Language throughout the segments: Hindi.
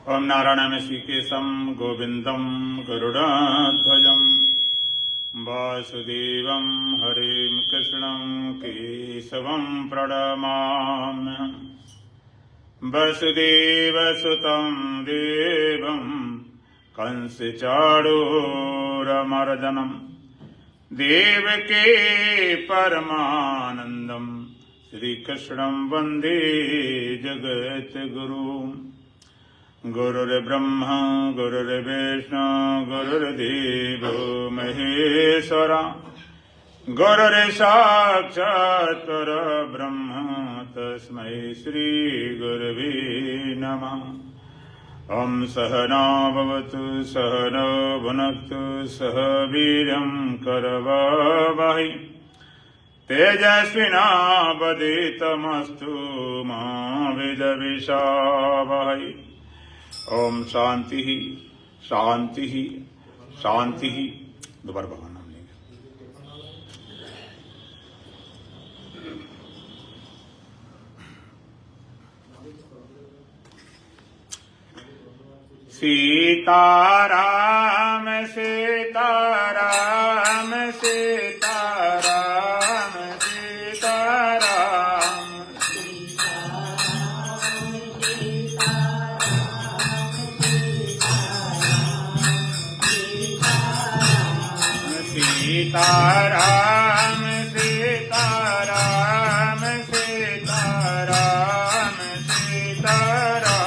ओम नारायणं ऋषिकेशं गोविंदं गरुड़ध्वजं वासुदेवं हरिं कृष्णं केशवं प्रणमाम्यहम्। वसुदेवसुतं देवं कंसचाणूरमर्दनं देवकी परमानन्दं श्रीकृष्णं वन्दे जगद्गुरुम्। गुरुर्ब्रह्मा गुरुर्विष्णु गुरुर्देवो महेश्वरा गुरुर्साक्षात् परब्रह्म तस्मै श्रीगुरवे नमः। ॐ सहना भवतु सहनौ भुनक्तु सह वीर्यं करवावहै तेजस्विनावधीतमस्तु मा विद्विषावहै। ओम शांति ही शांति ही शांति ही। दोबारा भगवान नाम लेंगे। सीताराम सीताराम सीताराम सीताराम सीताराम सीताराम सीताराम सीताराम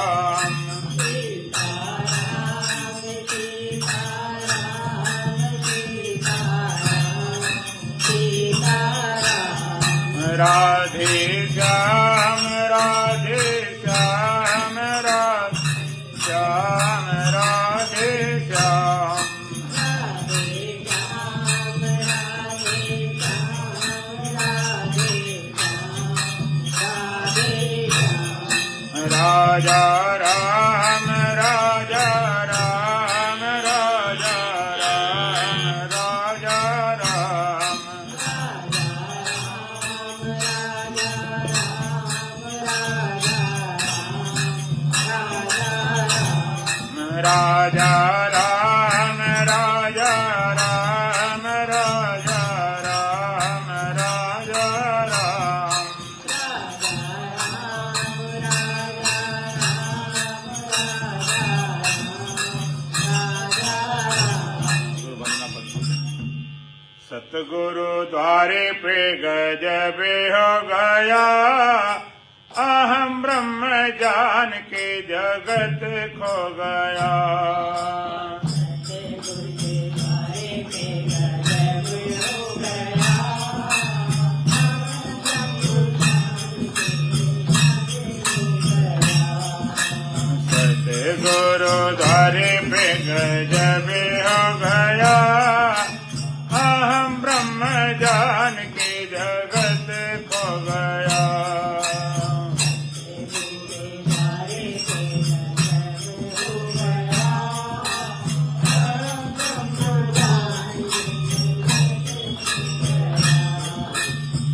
राधे श्याम राधे श्याम राधे श्याम राधे श्याम राजा राम राजा राम राजा राम राजा राम राजा राम राजा राम राजा राम राजा राम सतगुरु द्वारे पे गजब हो गया अहम ब्रह्म जान के जगत खो गया। सतगुरु द्वारे पे गजब हो गया अहम ब्रह्म जान के जगत खो गया।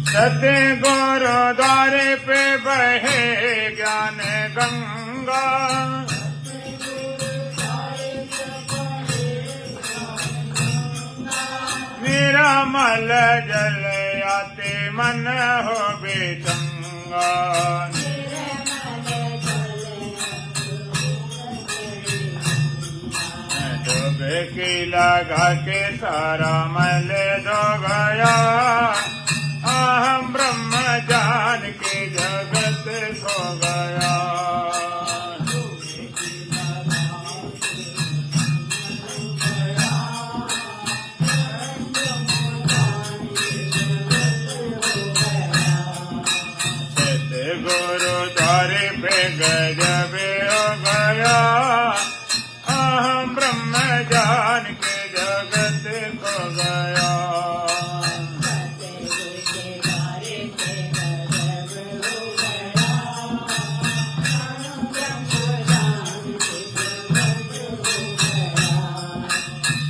सतगुरु द्वारे पे बहे ज्ञान गंगा मेरा मल जल आते मन हो बेचंगा। डुबकी लगा के सारा मल धो गया अहम ब्रह्म जान के जगत खो गया। गुरु द्वारे पे गजब हो गया अहम ब्रह्म जान के जगत खो गया।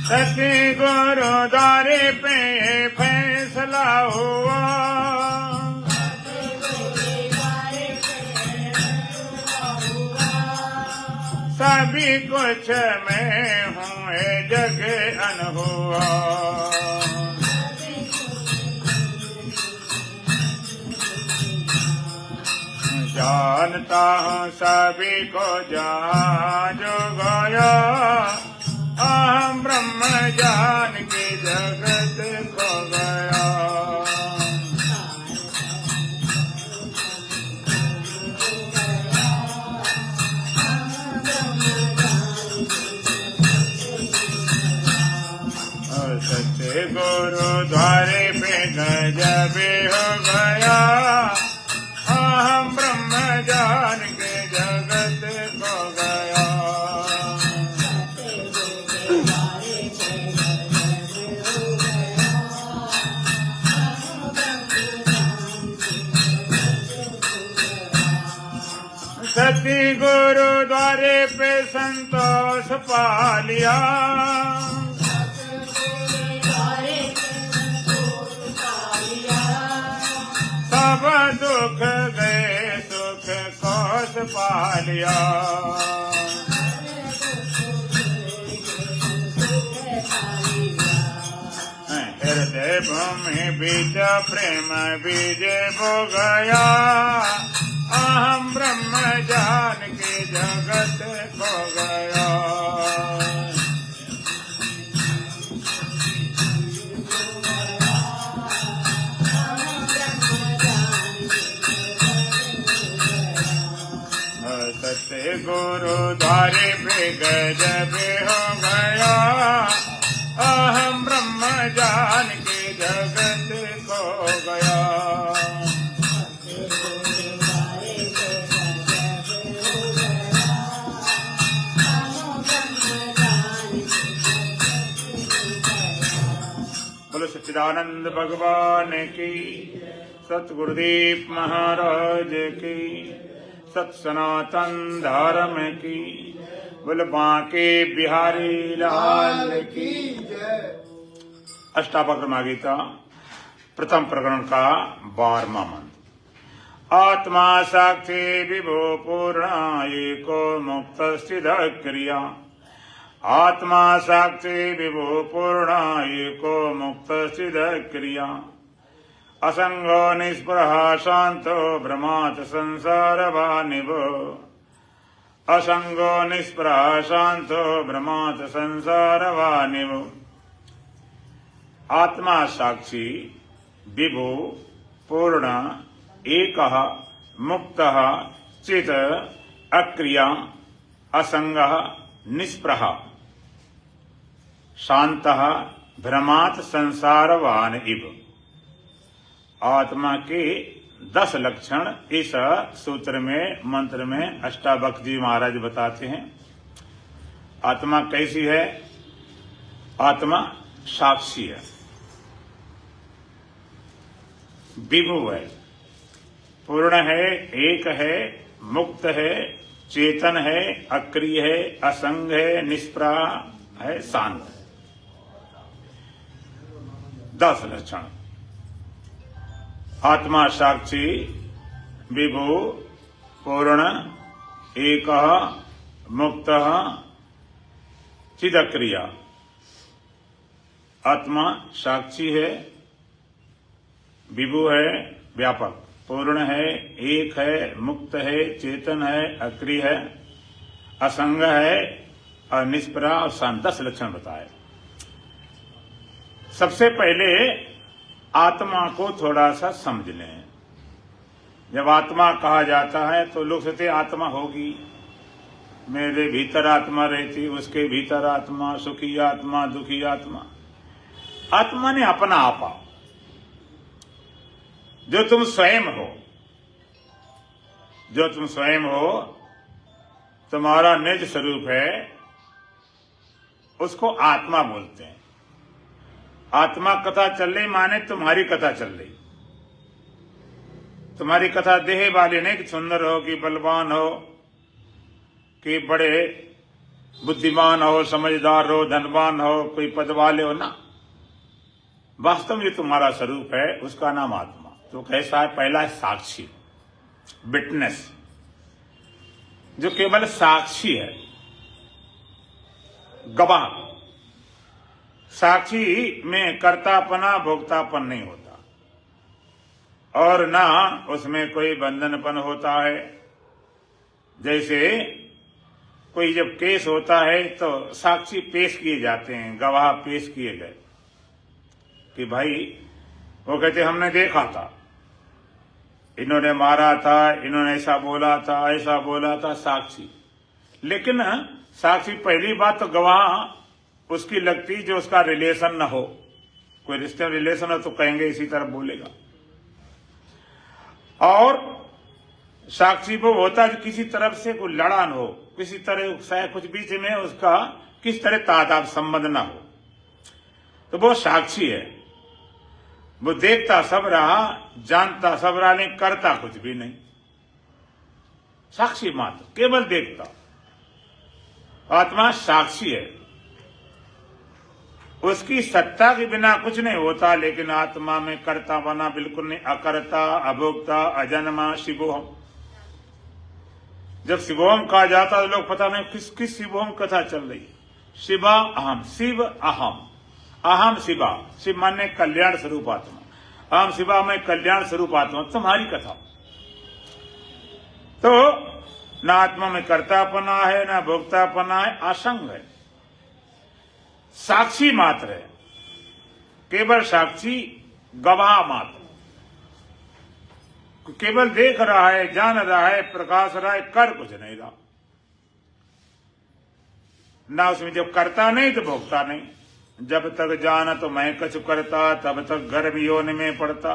सतगुरु द्वारे पे फैसला हुआ सभी कुछ मैं हूँ ये जग अनहुआ। जानता हूँ सभी को जहाँ जो गया, अहम ब्रह्म जान के जगत को गया। सच्चे गुरुद्वारे पे गजब हो गया, अहम ब्रह्म जान के जगत को गया। सती गुरुद्वारे पे संतोष पा लिया, सब दुख गए सुख कोस पा लिया। हृदय भूमि बीज प्रेम बीज बो गया, अहम ब्रह्म जान के जगत को गया। सत्य गुरुद्वारे पे गजब हो गया, अहम ब्रह्म जान के जगत को गया। बोलो सच्चिदानंद भगवान की, सतगुरुदेव महाराज की, सत सनातन धर्म की, बोल बांके बिहारी लाल की जय। अष्टावक्रमा गीता प्रथम प्रकरण का 12वां मंत्र। आत्मा साक्षी विभो पूर्ण एको मुक्त स्थित क्रिया। आत्मा साक्षी विभो पूर्ण एको मुक्त स्थित क्रिया। असंगो निष्प्रह शांतो भ्रमात् संसार वानिभो। असंगो निष्प्रह शांतो भ्रमात् संसार वानिभो। आत्मा साक्षी विभो पूर्ण एकः मुक्तः चित् अक्रिया असंगः निष्प्रह शांतः भ्रमात् संसारवान इव। आत्मा के 10 लक्षण इस सूत्र में मंत्र में अष्टावक्र जी महाराज बताते हैं। आत्मा कैसी है? आत्मा साक्षी है, विभु है, पूर्ण है, एक है, मुक्त है, चेतन है, अक्रिय है, असंग है, निष्प्रह है, शांत है। 10 लक्षण। आत्मा साक्षी विभु पूर्ण एक मुक्त चिदक्रिया। आत्मा साक्षी है, विभु है, व्यापक, पूर्ण है, एक है, मुक्त है, चेतन है, अक्रिय है, असंग है और निष्प्रह और शांत। 10 लक्षण बताए। सबसे पहले आत्मा को थोड़ा सा समझ लें। जब आत्मा कहा जाता है तो लोग सोचते आत्मा होगी, मेरे भीतर आत्मा रहती, उसके भीतर आत्मा, सुखी आत्मा, दुखी आत्मा। आत्मा ने अपना आपा, जो तुम स्वयं हो, जो तुम स्वयं हो, तुम्हारा निज स्वरूप है, उसको आत्मा बोलते हैं। आत्मा कथा चल रही माने तुम्हारी कथा चल रही। तुम्हारी कथा देह वाली नहीं कि सुंदर हो, कि बलवान हो, कि बड़े बुद्धिमान हो, समझदार हो, धनवान हो, कोई पद वाले हो ना। वास्तव में जो तुम्हारा स्वरूप है उसका नाम आत्मा। तो कैसा है? पहला है साक्षी, विटनेस, जो केवल साक्षी है, गवाह। साक्षी में कर्तापना भोक्तापन नहीं होता और ना उसमें कोई बंधनपन होता है। जैसे कोई जब केस होता है तो साक्षी पेश किए जाते हैं, गवाह पेश किए गए कि भाई वो कहते हमने देखा था, इन्होंने मारा था, इन्होंने ऐसा बोला था, साक्षी। लेकिन साक्षी पहली बात तो गवाह उसकी लगती जो उसका रिलेशन न हो। कोई रिश्ते में रिलेशन हो तो कहेंगे इसी तरह बोलेगा। और साक्षी वो होता है किसी तरफ से कोई लड़ान हो, किसी तरह शायद कुछ बीच में उसका किस तरह तादाद संबंध ना हो, तो वो साक्षी है। वो देखता सब रहा, जानता सब रहा, नहीं करता कुछ भी नहीं। साक्षी मात्र, केवल देखता। आत्मा साक्षी है, उसकी सत्ता के बिना कुछ नहीं होता। लेकिन आत्मा में कर्ता बना बिल्कुल नहीं, अकर्ता, अभोक्ता, अजन्मा, शिवोहम। जब शिवोहम कहा जाता तो लोग पता नहीं किस शिवोहम कथा चल रही है। शिवा अहम, शिव अहम, अहम शिवा। शिव माने कल्याण स्वरूप आत्मा, अहम शिवा में कल्याण स्वरूप आत्मा, तुम्हारी कथा। तो न आत्मा में कर्तापना है, न भोक्तापना है, असंग है, साक्षी मात्र है, केवल साक्षी, गवाह मात्र। केवल देख रहा है, जान रहा है, प्रकाश रहा है, कर कुछ नहीं रहा। ना उसमें जब करता नहीं तो भोगता नहीं। जब तक जाना तो मैं कछु करता, तब तक गर्भ योनि में पड़ता।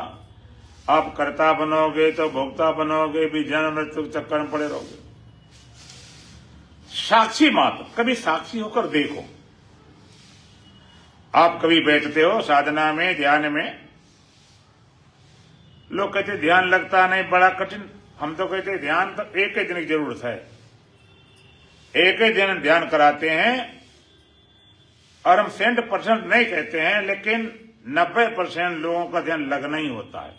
आप कर्ता बनोगे तो भोक्ता बनोगे भी, जन्म मृत्यु चक्कर में पड़े रहोगे। साक्षी मात्र, कभी साक्षी होकर देखो। आप कभी बैठते हो साधना में, ध्यान में, लोग कहते ध्यान लगता नहीं, बड़ा कठिन। हम तो कहते ध्यान तो एक ही दिन की जरूरत है, एक ही दिन ध्यान कराते हैं। और हम 100% नहीं कहते हैं, लेकिन 90% लोगों का ध्यान लगना ही होता है।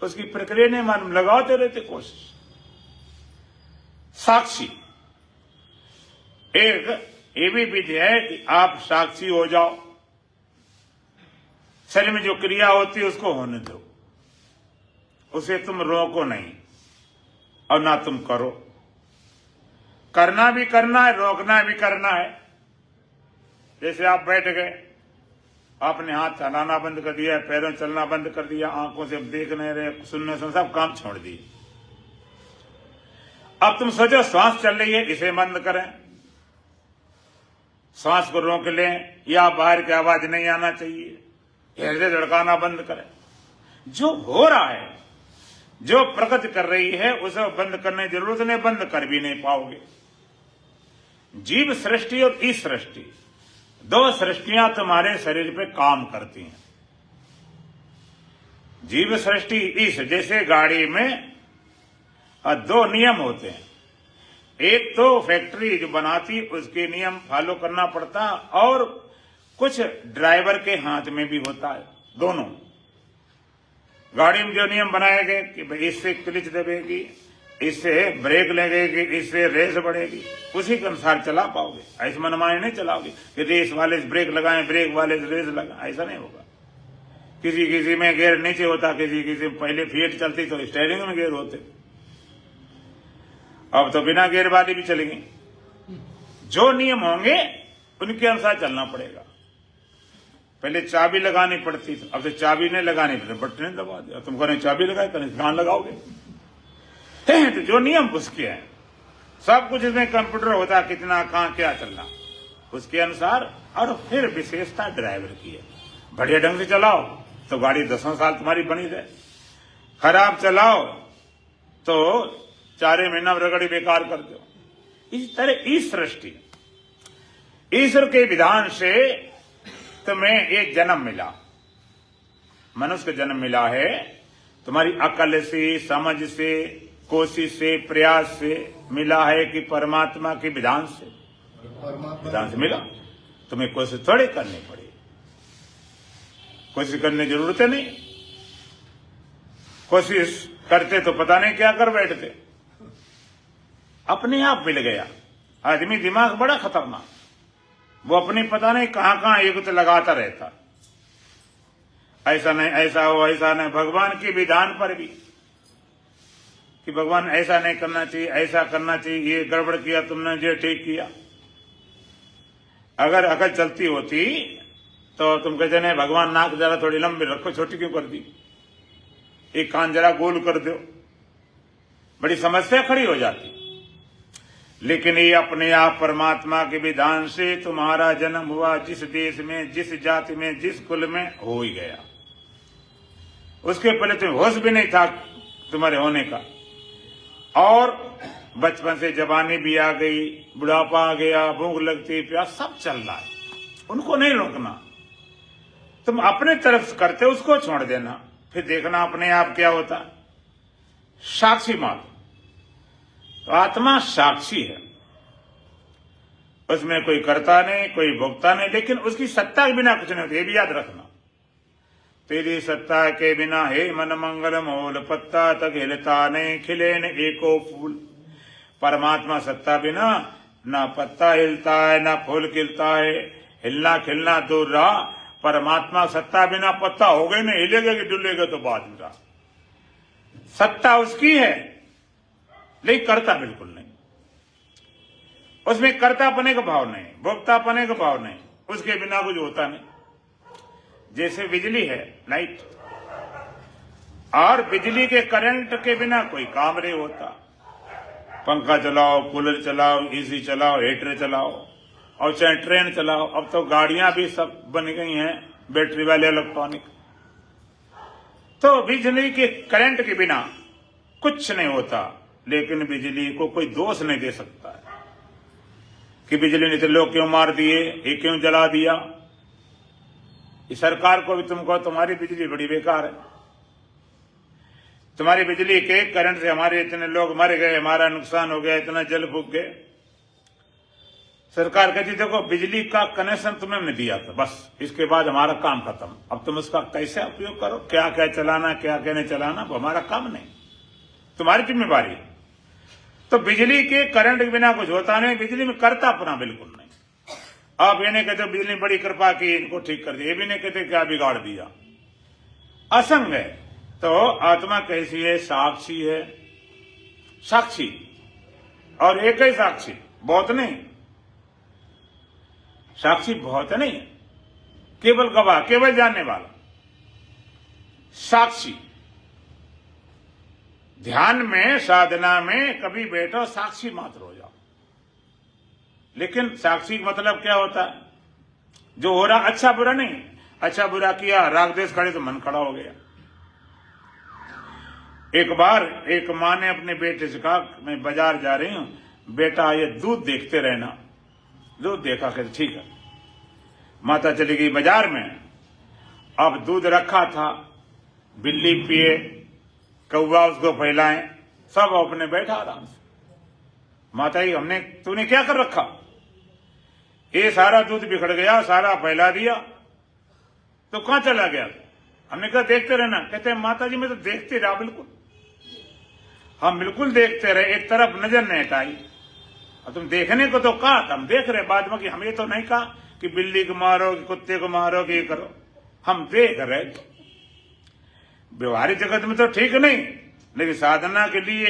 उसकी प्रक्रिया नहीं मालूम, लगाते रहते कोशिश। साक्षी एक ये भी विधि है कि आप साक्षी हो जाओ। शरीर में जो क्रिया होती है उसको होने दो, उसे तुम रोको नहीं और ना तुम करो। करना भी करना है, रोकना भी करना है। जैसे आप बैठ गए, आपने हाथ चलाना बंद कर दिया, पैरों चलना बंद कर दिया, आंखों से देख नहीं रहे, सुनने सुन सब काम छोड़ दिए। अब तुम सोचो श्वास चल रही है, इसे बंद करें, श्वास को रोक लें, या बाहर की आवाज नहीं आना चाहिए, हृदय धड़काना बंद करें। जो हो रहा है, जो प्रगति कर रही है, उसे बंद करने की जरूरत नहीं, बंद कर भी नहीं पाओगे। जीव सृष्टि और ई सृष्टि, दो सृष्टियां तुम्हारे शरीर पे काम करती हैं। जीव सृष्टि ईश, जैसे गाड़ी में दो नियम होते हैं। एक तो फैक्ट्री जो बनाती उसके नियम फॉलो करना पड़ता, और कुछ ड्राइवर के हाथ में भी होता है। दोनों गाड़ी में जो नियम बनाए गए कि भाई इससे क्लिच दबेगी, इससे ब्रेक लगेगी, इससे रेस बढ़ेगी, उसी के अनुसार चला पाओगे। ऐसे मनमानी नहीं चलाओगे कि रेस वाले ब्रेक लगाएं, ब्रेक वाले रेस लगाएं, ऐसा नहीं होगा। किसी किसी में गियर नीचे होता, किसी किसी में पहले फीट चलती तो स्टीयरिंग में गियर होते, अब तो बिना गियर वाली भी चलेंगी। जो नियम होंगे उनके अनुसार चलना पड़ेगा। पहले चाबी लगानी पड़ती थी, अब तो चाबी नहीं लगानी पड़ती, बटन दबा दिया। तुम करें चाबी लगाए, करें कहां लगाओगे? तो जो नियम उसके हैं, सब कुछ इसमें कंप्यूटर होता है, कितना कहां क्या चलना उसके अनुसार। और फिर विशेषता ड्राइवर की है। बढ़िया ढंग से चलाओ तो गाड़ी 10 साल तुम्हारी बनी रहे, खराब चलाओ तो 4 महीना रगड़ी बेकार कर दो। इस तरह इस सृष्टि, ईश्वर के विधान से तुम्हें एक जन्म मिला, मनुष्य का जन्म मिला है। तुम्हारी अकल से, समझ से, कोशिश से, प्रयास से मिला है कि परमात्मा के विधान से? विधान से मिला। तुम्हें कोशिश थोड़ी करनी पड़ी, कोशिश करने की जरूरत है नहीं। कोशिश करते तो पता नहीं क्या कर बैठते, अपने आप मिल गया। आदमी दिमाग बड़ा खतरनाक, वो अपनी पता नहीं कहां कहां युक्त लगाता रहता, ऐसा नहीं ऐसा हो, ऐसा नहीं। भगवान के विधान पर भी कि भगवान ऐसा नहीं करना चाहिए, ऐसा करना चाहिए, ये गड़बड़ किया तुमने, ये ठीक किया। अगर अकल चलती होती तो तुम कहते नहीं भगवान नाक जरा थोड़ी लंबी रखो, छोटी क्यों कर दी, एक कान जरा गोल कर दो, बड़ी समस्या खड़ी हो जाती। लेकिन ये अपने आप परमात्मा के विधान से तुम्हारा जन्म हुआ, जिस देश में, जिस जाति में, जिस कुल में, हो ही गया। उसके पहले तुम्हें होश भी नहीं था तुम्हारे होने का, और बचपन से जवानी भी आ गई, बुढ़ापा आ गया, भूख लगती, प्यास, सब चल रहा है, उनको नहीं रोकना। तुम अपने तरफ करते उसको छोड़ देना, फिर देखना अपने आप क्या होता। साक्षी मात्र, तो आत्मा साक्षी है, उसमें कोई करता नहीं, कोई भोगता नहीं, लेकिन उसकी सत्ता के बिना कुछ नहीं होता, ये भी याद रखना। तेरी सत्ता के बिना हे मन मंगल मोल पत्ता तक हिलता नहीं, खिले न एको फूल। परमात्मा सत्ता बिना ना पत्ता हिलता है, ना फूल खिलता है, हिलना खिलना दूर रहा। परमात्मा सत्ता बिना पत्ता हो गए नहीं, हिलेगा कि डुलेगा तो बात में रहा। सत्ता उसकी है लेकिन करता बिल्कुल नहीं, उसमें कर्तापने का भाव नहीं, भोक्तापने का भाव नहीं, उसके बिना कुछ होता नहीं। जैसे बिजली है, लाइट, और बिजली के करंट के बिना कोई काम नहीं होता। पंखा चलाओ, कूलर चलाओ, एसी चलाओ, हीटर चलाओ, और चाहे ट्रेन चलाओ, अब तो गाड़ियां भी सब बन गई हैं बैटरी वाले इलेक्ट्रॉनिक। तो बिजली के करंट के बिना कुछ नहीं होता, लेकिन बिजली को कोई दोष नहीं दे सकता है कि बिजली ने तो लोग क्यों मार दिए, ये क्यों जला दिया। इस सरकार को भी तुम कहो तुम्हारी बिजली बड़ी बेकार है, तुम्हारी बिजली के करंट से हमारे इतने लोग मर गए, हमारा नुकसान हो गया, इतना जल फूक गए। सरकार कहती देखो बिजली का कनेक्शन तुम्हें हमने दिया था, बस इसके बाद हमारा काम खत्म, अब तुम उसका कैसे उपयोग करो, क्या क्या चलाना, क्या क्या नहीं चलाना, वो हमारा काम नहीं, तुम्हारी जिम्मेवारी। तो बिजली के करंट के बिना कुछ होता नहीं, बिजली में करता अपना बिल्कुल नहीं। आप ये नहीं कहते बिजली बड़ी कृपा की इनको ठीक कर दिया, ये भी नहीं कहते क्या बिगाड़ दिया, असंग है। तो आत्मा कैसी है, साक्षी है, साक्षी, और एक ही साक्षी, बहुत नहीं, साक्षी बहुत नहीं, केवल गवाह, केवल जानने वाला, साक्षी। ध्यान में, साधना में कभी बैठो साक्षी मात्र हो जाओ। लेकिन साक्षी का मतलब क्या होता है, जो हो रहा अच्छा बुरा नहीं, अच्छा बुरा किया, राग द्वेष खड़े तो मन खड़ा हो गया। एक बार एक माँ ने अपने बेटे से कहा मैं बाजार जा रही हूं, बेटा ये दूध देखते रहना। दूध देखा कि ठीक है, माता चली गई बाजार में। अब दूध रखा था, बिल्ली पिए, कौवा उसको फैलाए, सब अपने बैठा आराम से। माता जी हमने, तूने क्या कर रखा, ये सारा दूध बिखड़ गया, सारा फैला दिया, तो कहां चला गया। हमने कहा देखते रहना। कहते हैं माता जी मैं तो देखते रहा, बिल्कुल हम बिल्कुल देखते रहे, एक तरफ नजर नहीं हटाई। और तुम देखने को तो कहा था, हम देख रहे, बाद में कि हमें तो नहीं कहा कि बिल्ली को मारो, कि कुत्ते को मारो, कि ये करो, हम देख रहे। व्यवहारिक जगत में तो ठीक नहीं, लेकिन साधना के लिए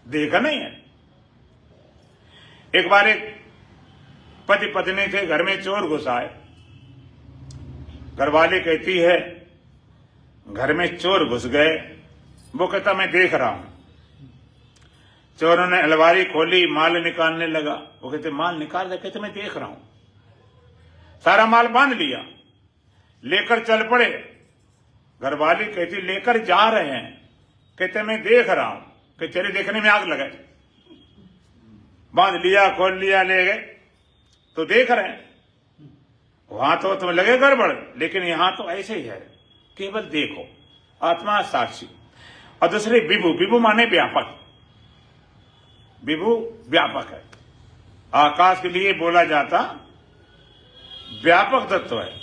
देखा नहीं है। एक बार एक पति पत्नी थे, घर में चोर घुस आए। घरवाली कहती है घर में चोर घुस गए, वो कहता मैं देख रहा हूं। चोरों ने अलमारी खोली, माल निकालने लगा। वो कहते माल निकाल रहे, कहते मैं देख रहा हूं। सारा माल बांध लिया, लेकर चल पड़े। घरवाली कहती लेकर जा रहे हैं, कहते मैं देख रहा हूं। कि तेरे देखने में आग लगाए, बांध लिया, खोल लिया, ले गए, तो देख रहे हैं। वहां तो तुम्हें लगे गड़बड़, लेकिन यहां तो ऐसे ही है, केवल देखो, आत्मा साक्षी। और दूसरे विभु, विभु माने व्यापक, विभु व्यापक है। आकाश के लिए बोला जाता व्यापक तत्व है,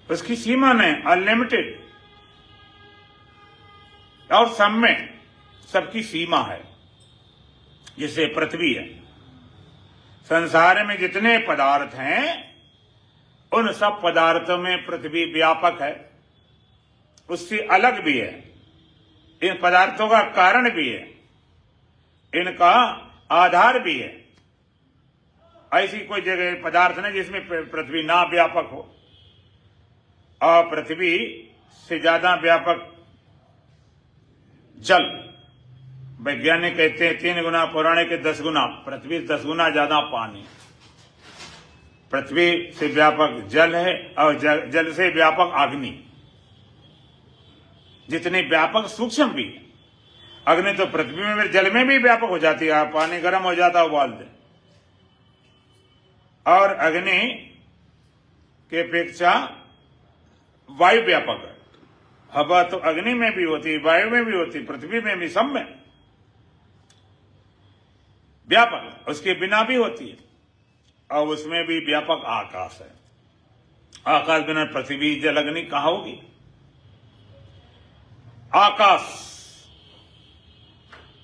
उसकी सीमा नहीं, अनलिमिटेड। और सब में सबकी सीमा है। जैसे पृथ्वी है, संसार में जितने पदार्थ हैं उन सब पदार्थों में पृथ्वी व्यापक है, उससे अलग भी है, इन पदार्थों का कारण भी है, इनका आधार भी है। ऐसी कोई जगह पदार्थ नहीं जिसमें पृथ्वी ना व्यापक हो, और पृथ्वी से ज्यादा व्यापक जल, वैज्ञानिक कहते हैं 3 गुना, पौराणिक के 10 गुना, पृथ्वी 10 गुना ज्यादा पानी। पृथ्वी से व्यापक जल है और जल से व्यापक अग्नि, जितनी व्यापक सूक्ष्म भी। अग्नि तो पृथ्वी में भी जल में भी व्यापक हो जाती है, पानी गर्म हो जाता है उबाल दे। और अग्नि के अपेक्षा वायु व्यापक है। हवा तो अग्नि में भी होती है, वायु में भी होती है, पृथ्वी में भी, सब में व्यापक, उसके बिना भी होती है। और उसमें भी व्यापक आकाश है। आकाश बिना पृथ्वी जल अग्नि कहां होगी? आकाश,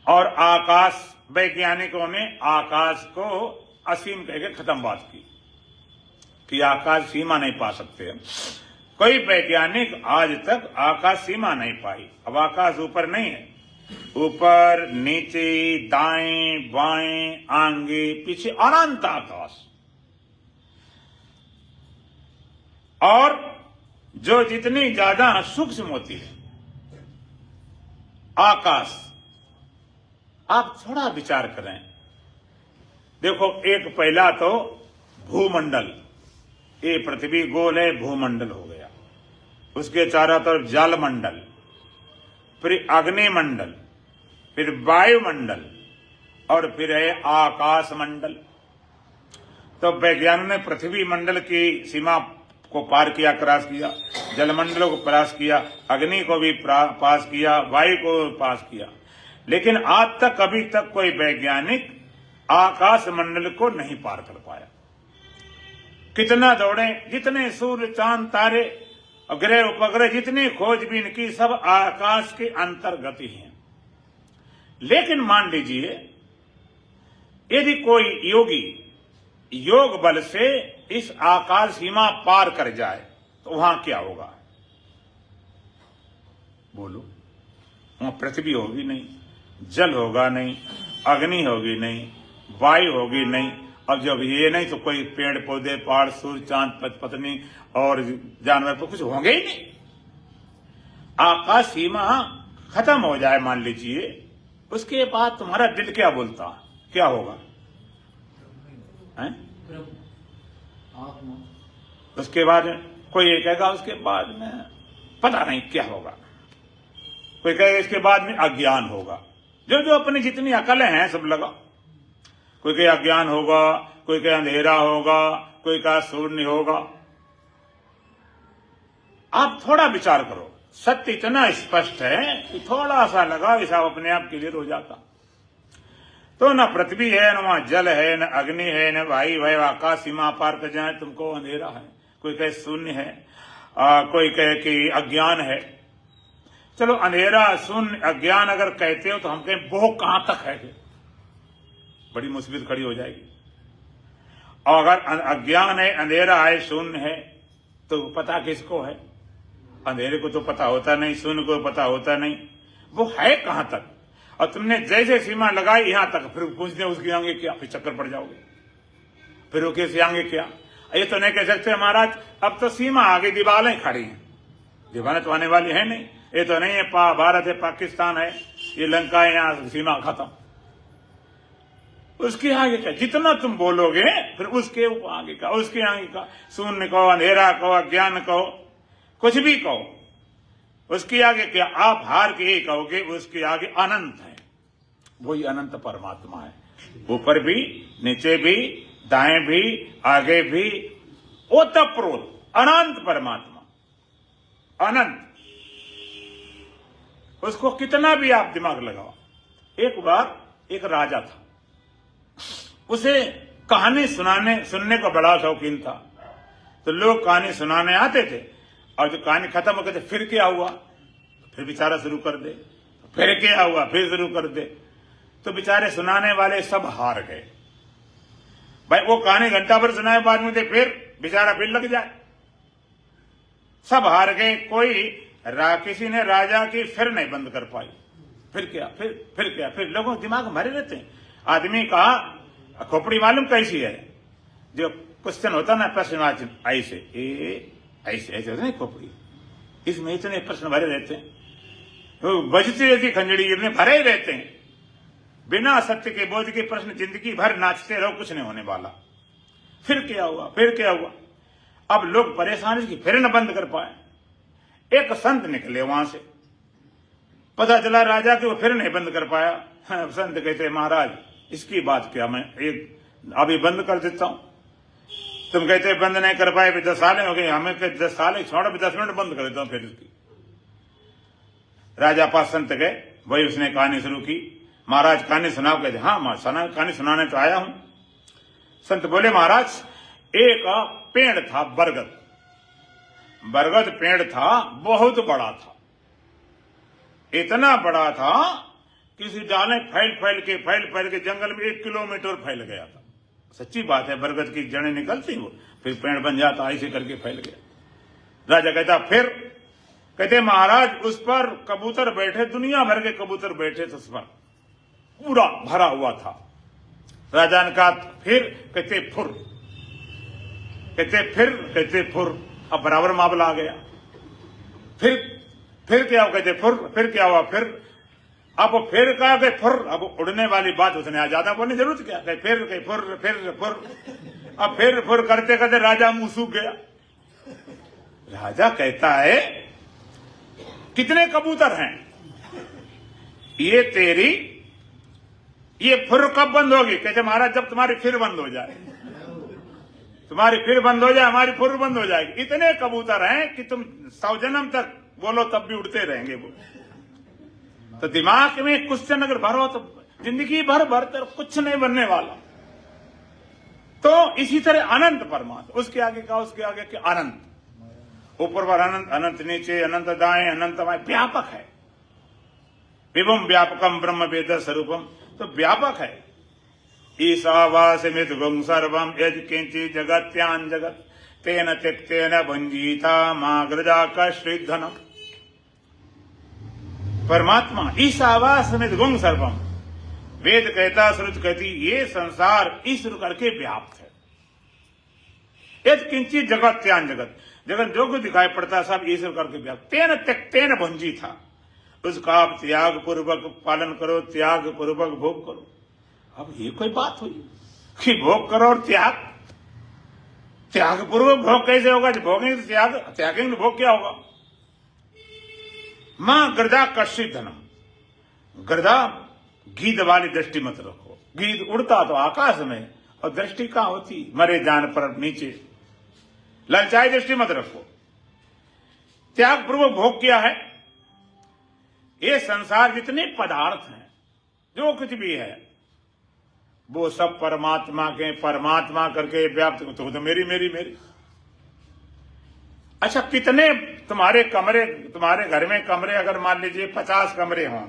और आकाश, वैज्ञानिकों ने आकाश को असीम कहकर खत्म बात की कि आकाश सीमा नहीं पा सकते हम। कोई वैज्ञानिक आज तक आकाश सीमा नहीं पाई। अब आकाश ऊपर नहीं है, ऊपर नीचे दाएं बाएं आगे पीछे अनंत आकाश। और जो जितनी ज्यादा सूक्ष्म होती है आकाश, आप थोड़ा विचार करें। देखो, एक पहला तो भूमंडल, ये पृथ्वी गोल है, भूमंडल हो गया। उसके चारों तरफ जलमंडल, फिर अग्निमंडल, फिर वायुमंडल, और फिर है आकाश मंडल। तो वैज्ञानिक ने पृथ्वी मंडल की सीमा को पार किया, क्रॉस किया, जलमंडलों को पास किया, अग्नि को भी पास किया, वायु को पास किया। लेकिन आज तक, अभी तक कोई वैज्ञानिक आकाश मंडल को नहीं पार कर पाया। कितना दौड़े, जितने सूर्य चांद तारे ग्रह उपग्रह जितनी खोजबीन की, सब आकाश के अंतर्गत ही हैं। लेकिन मान लीजिए यदि कोई योगी योग बल से इस आकाश सीमा पार कर जाए तो वहां क्या होगा? बोलो। वहां पृथ्वी होगी नहीं, जल होगा नहीं, अग्नि होगी नहीं, वायु होगी नहीं। अब जब ये नहीं तो कोई पेड़ पौधे, पहाड़, सूर्य, चांद, पत्नी और जानवर तो कुछ होंगे ही नहीं। आकाश सीमा खत्म हो जाए मान लीजिए, उसके बाद तुम्हारा दिल क्या बोलता, क्या होगा? हैं? उसके बाद कोई ये कहेगा उसके बाद में पता नहीं क्या होगा, कोई कहेगा इसके बाद में अज्ञान होगा। जो जो अपनी जितनी अकलें हैं सब लगा। कोई कहे अज्ञान होगा, कोई कहे अंधेरा होगा, कोई कहे शून्य होगा। आप थोड़ा विचार करो, सत्य इतना स्पष्ट है कि थोड़ा सा लगा ऐसा अपने आप क्लियर हो जाता। तो न पृथ्वी है, न वहां जल है, न अग्नि है, न वायु है। आकाश सीमा पार कर जाए तुमको अंधेरा है, कोई कहे शून्य है, कोई कहे कि अज्ञान है। चलो अंधेरा, शून्य, अज्ञान अगर कहते हो तो हम कहें वो कहां तक है, बड़ी मुसीबत खड़ी हो जाएगी। और अगर अज्ञान है, अंधेरा है, शून्य है, तो पता किसको है? अंधेरे को तो पता होता नहीं, शून्य को पता होता नहीं, वो है कहां तक। और तुमने जैसे सीमा लगाई यहां तक, फिर पूछते उसके आगे क्या, फिर चक्कर पड़ जाओगे, फिर वो कैसे आगे क्या। ये तो नहीं कह सकते महाराज अब तो सीमा आगे दीवारें खड़ी हैं, दीवारें तो आने वाली है नहीं। ये तो नहीं है भारत है, पाकिस्तान है, ये लंका है, यहां सीमा खत्म। उसके आगे का जितना तुम बोलोगे फिर उसके आगे का, उसके आगे का, शून्य कहो, अंधेरा कहो, अज्ञान कहो, कुछ भी कहो, उसके आगे क्या, आप हार के ही कहोगे उसके आगे अनंत है। वही अनंत परमात्मा है, ऊपर भी, नीचे भी, दाएं भी, आगे भी, ओतप्रोत अनंत परमात्मा, अनंत। उसको कितना भी आप दिमाग लगाओ। एक बार एक राजा था, उसे कहानी सुनने का बड़ा शौकीन था। तो लोग कहानी सुनाने आते थे, और जो कहानी खत्म हो गई तो फिर क्या हुआ, फिर बेचारा शुरू कर दे, फिर क्या हुआ, फिर शुरू कर दे। तो बेचारे सुनाने वाले सब हार गए। भाई वो कहानी घंटा भर सुनाए बाद में फिर बेचारा फिर लग जाए। सब हार गए, कोई किसी ने राजा की फिर नहीं बंद कर पाई। फिर क्या, फिर क्या, फिर लोगों के दिमाग भरे रहते हैं। आदमी का खोपड़ी मालूम कैसी है, जो क्वेश्चन होता ना प्रश्नवाचन ऐसे ऐसे ऐसे होता ना खोपड़ी, इसमें इतने प्रश्न भरे रहते हैं, तो बजती रहती खंजड़ी, इतने भरे ही रहते हैं। बिना सत्य के बोध के प्रश्न जिंदगी भर नाचते रहो, कुछ नहीं होने वाला। फिर क्या हुआ, फिर क्या हुआ। अब लोग परेशान कि फिर न बंद कर पाए। एक संत निकले वहां से, पता चला राजा कि वो फिर नहीं बंद कर पाया। संत कहते महाराज इसकी बात क्या, मैं एक अभी बंद कर देता हूं। तुम कहते बंद नहीं कर पाए, 10 साल हो गए, हमें 10 साल छोड़ो, 10 मिनट बंद कर देता हूं फिर इसकी। राजा पास संत गए, वही उसने कहानी शुरू की। महाराज कहानी सुनाओ। कहते हाँ कहानी सुनाने तो आया हूं। संत बोले महाराज एक पेड़ था, बरगद पेड़ था, बहुत बड़ा था, इतना बड़ा था किसी डाले फैल के जंगल में 1 किलोमीटर फैल गया था। सच्ची बात है, बरगद की जड़ें निकलती वो फिर पेड़ बन जाता, ऐसे करके फैल गया। राजा कहता फिर, कहते महाराज उस पर कबूतर बैठे, दुनिया भर के कबूतर बैठे थे, उस पर पूरा भरा हुआ था। राजा ने कहा फिर, कहते फुर, कहते फुर। अब बराबर मामला आ गया। फिर क्या हुआ, कहते फुर, फिर क्या हुआ, फिर अब फिर कहा कि फुर। अब उड़ने वाली बात उसने आ ज्यादा बोलने जरूरत क्या, कहे फिर, कहे फुर। अब फिर फुर करते करते राजा मुंह सूख गया। राजा कहता है कितने कबूतर हैं, ये तेरी ये फुर कब बंद होगी। कहते महाराज जब तुम्हारी फिर बंद हो जाए, तुम्हारी फिर बंद हो जाए, हमारी फुर बंद हो जाएगी। इतने कबूतर हैं कि तुम 100 जन्म तक बोलो तब भी उड़ते रहेंगे वो। तो दिमाग में क्वेश्चन अगर भरो तो जिंदगी भर भरते कुछ नहीं बनने वाला। तो इसी तरह अनंत परमात्मा, उसके आगे का, उसके आगे के अनंत, ऊपर पर अनंत, अनंत नीचे, अनंत दाएं, अनंत बाएं, व्यापक है। विभुम व्यापकम ब्रह्म वेद स्वरूपम, तो व्यापक है। ईशावासमित गुं सर्वम यज किंचित जगत्यान जगत तेन त्यक्तेन भंजीता माग्रजा का श्रीधनम। परमात्मा ईशावासमित गुं सर्वम, वेद कहता, श्रुति कहती, ये संसार ईश्वर करके व्याप्त है। यज किंचित जगत्यान जगत, जगत जो कुछ दिखाई पड़ता सब ईश्वर करके व्याप्त। तेन त्यक्तेन भंजीता, उसका आप त्याग पूर्वक पालन करो, त्याग पूर्वक भोग करो। अब ये कोई बात हुई कि भोग करो और त्याग पूर्वक भोग कैसे होगा। जब भोगेंगे तो त्यागेंगे तो भोग क्या होगा। मां गर्दा कश्चित धनम, गर्दा गीध वाली दृष्टि मत रखो। गीध उड़ता तो आकाश में, और दृष्टि कहां होती, मरे जान पर नीचे। ललचाई दृष्टि मत रखो। त्याग पूर्वक भोग किया है। ये संसार जितने पदार्थ हैं, जो कुछ भी है, वो सब परमात्मा के, परमात्मा करके व्याप्त। तो मेरी मेरी मेरी। अच्छा कितने तुम्हारे कमरे, तुम्हारे घर में कमरे अगर मान लीजिए 50 कमरे हों,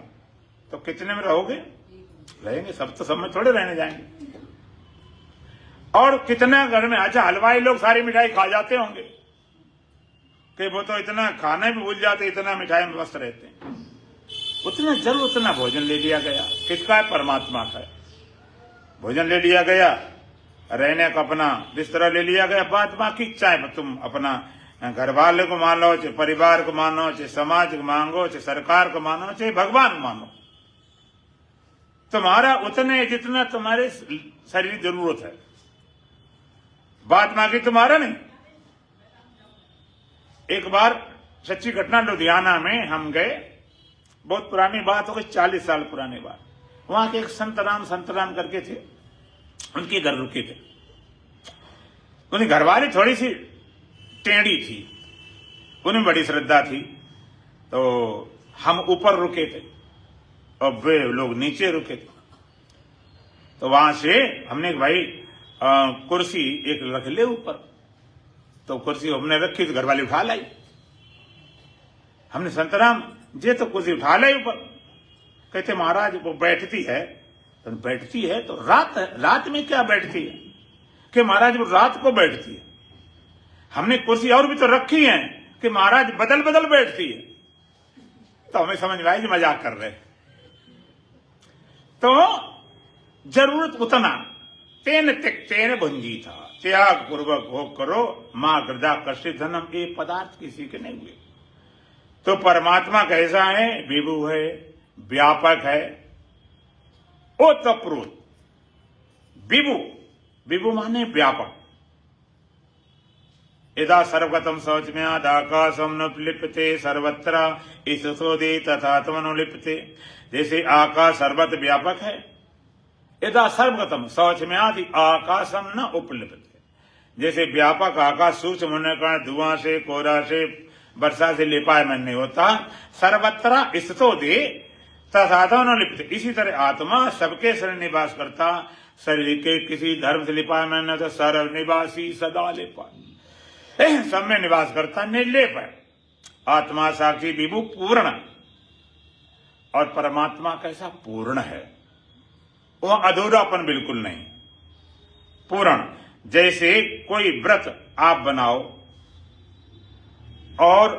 तो कितने में रहोगे, रहेंगे सब, तो सब में थोड़े रहने जाएंगे। और कितना घर में, अच्छा हलवाई लोग सारी मिठाई खा जाते होंगे कि वो तो इतना खाने भी भूल जाते, इतना मिठाई में व्यस्त रहते हैं। उतना जरूर उतना भोजन ले लिया गया, किसका है, परमात्मा का है। भोजन ले लिया गया, रहने का अपना बिस्तरा ले लिया गया, बात बाकी चाहे तुम अपना घर वाले को मान लो, चाहे परिवार को मानो, चाहे समाज को मांगो, चाहे सरकार को मानो, चाहे भगवान को मानो, तुम्हारा उतने जितना तुम्हारे शरीर की जरूरत है, बात बाकी तुम्हारा नहीं। एक बार सच्ची घटना, लुधियाना में हम गए, बहुत पुरानी बात हो गई, 40 साल पुरानी बात। वहां के एक संतराम करके थे, उनके घर रुके थे। उनकी घरवाली थोड़ी सी टेढ़ी थी, उन्हें बड़ी श्रद्धा थी, तो हम ऊपर रुके थे और वे लोग नीचे रुके थे। तो वहां से हमने भाई कुर्सी एक रख ले ऊपर, तो कुर्सी हमने रखी तो घरवाली उठा लाई। हमने संतराम जे तो कुर्सी उठा लाई ऊपर। कहते महाराज वो बैठती है तो रात में क्या बैठती है। कि महाराज वो रात को बैठती है, हमने कुर्सी और भी तो रखी है कि महाराज बदल बदल बैठती है। तो हमें समझ में आई कि मजाक कर रहे। तो जरूरत उतना तेन त्यक्तेन भुंजी था, त्याग पूर्वक भोग करो, मां गृदा कष्टित धनम, ये पदार्थ किसी के नहीं हुए। तो परमात्मा कैसा है? विभु है, व्यापक है, ओतप्रोत। विभु, विभु माने व्यापक। यदा सर्वगतम शौचम्याद आकाशम न लिप्यते सर्वत्र ईशोदे तथा तमनुलिप्यते। जैसे आकाश सर्वत्र व्यापक है, यदा सर्वगतम शौचम्यादि आकाशम न उपलिप्यते। जैसे व्यापक आकाश सूक्ष्म होने का धुआं से, कोहरा से, वर्षा से लिपायमान नहीं होता, सर्वत्र ईशोदे तथा तमनुलिप्यते। इसी तरह आत्मा सबके शरीर निवास करता, शरीर के किसी धर्म से लिपायमान नहीं होता, सर्वनिवासी सदा लिपायमान, सब में निवास करता, निर्लेप है। आत्मा साक्षी विभु पूर्ण, और परमात्मा कैसा? पूर्ण है, वो अधूरापन बिल्कुल नहीं, पूर्ण। जैसे कोई व्रत आप बनाओ और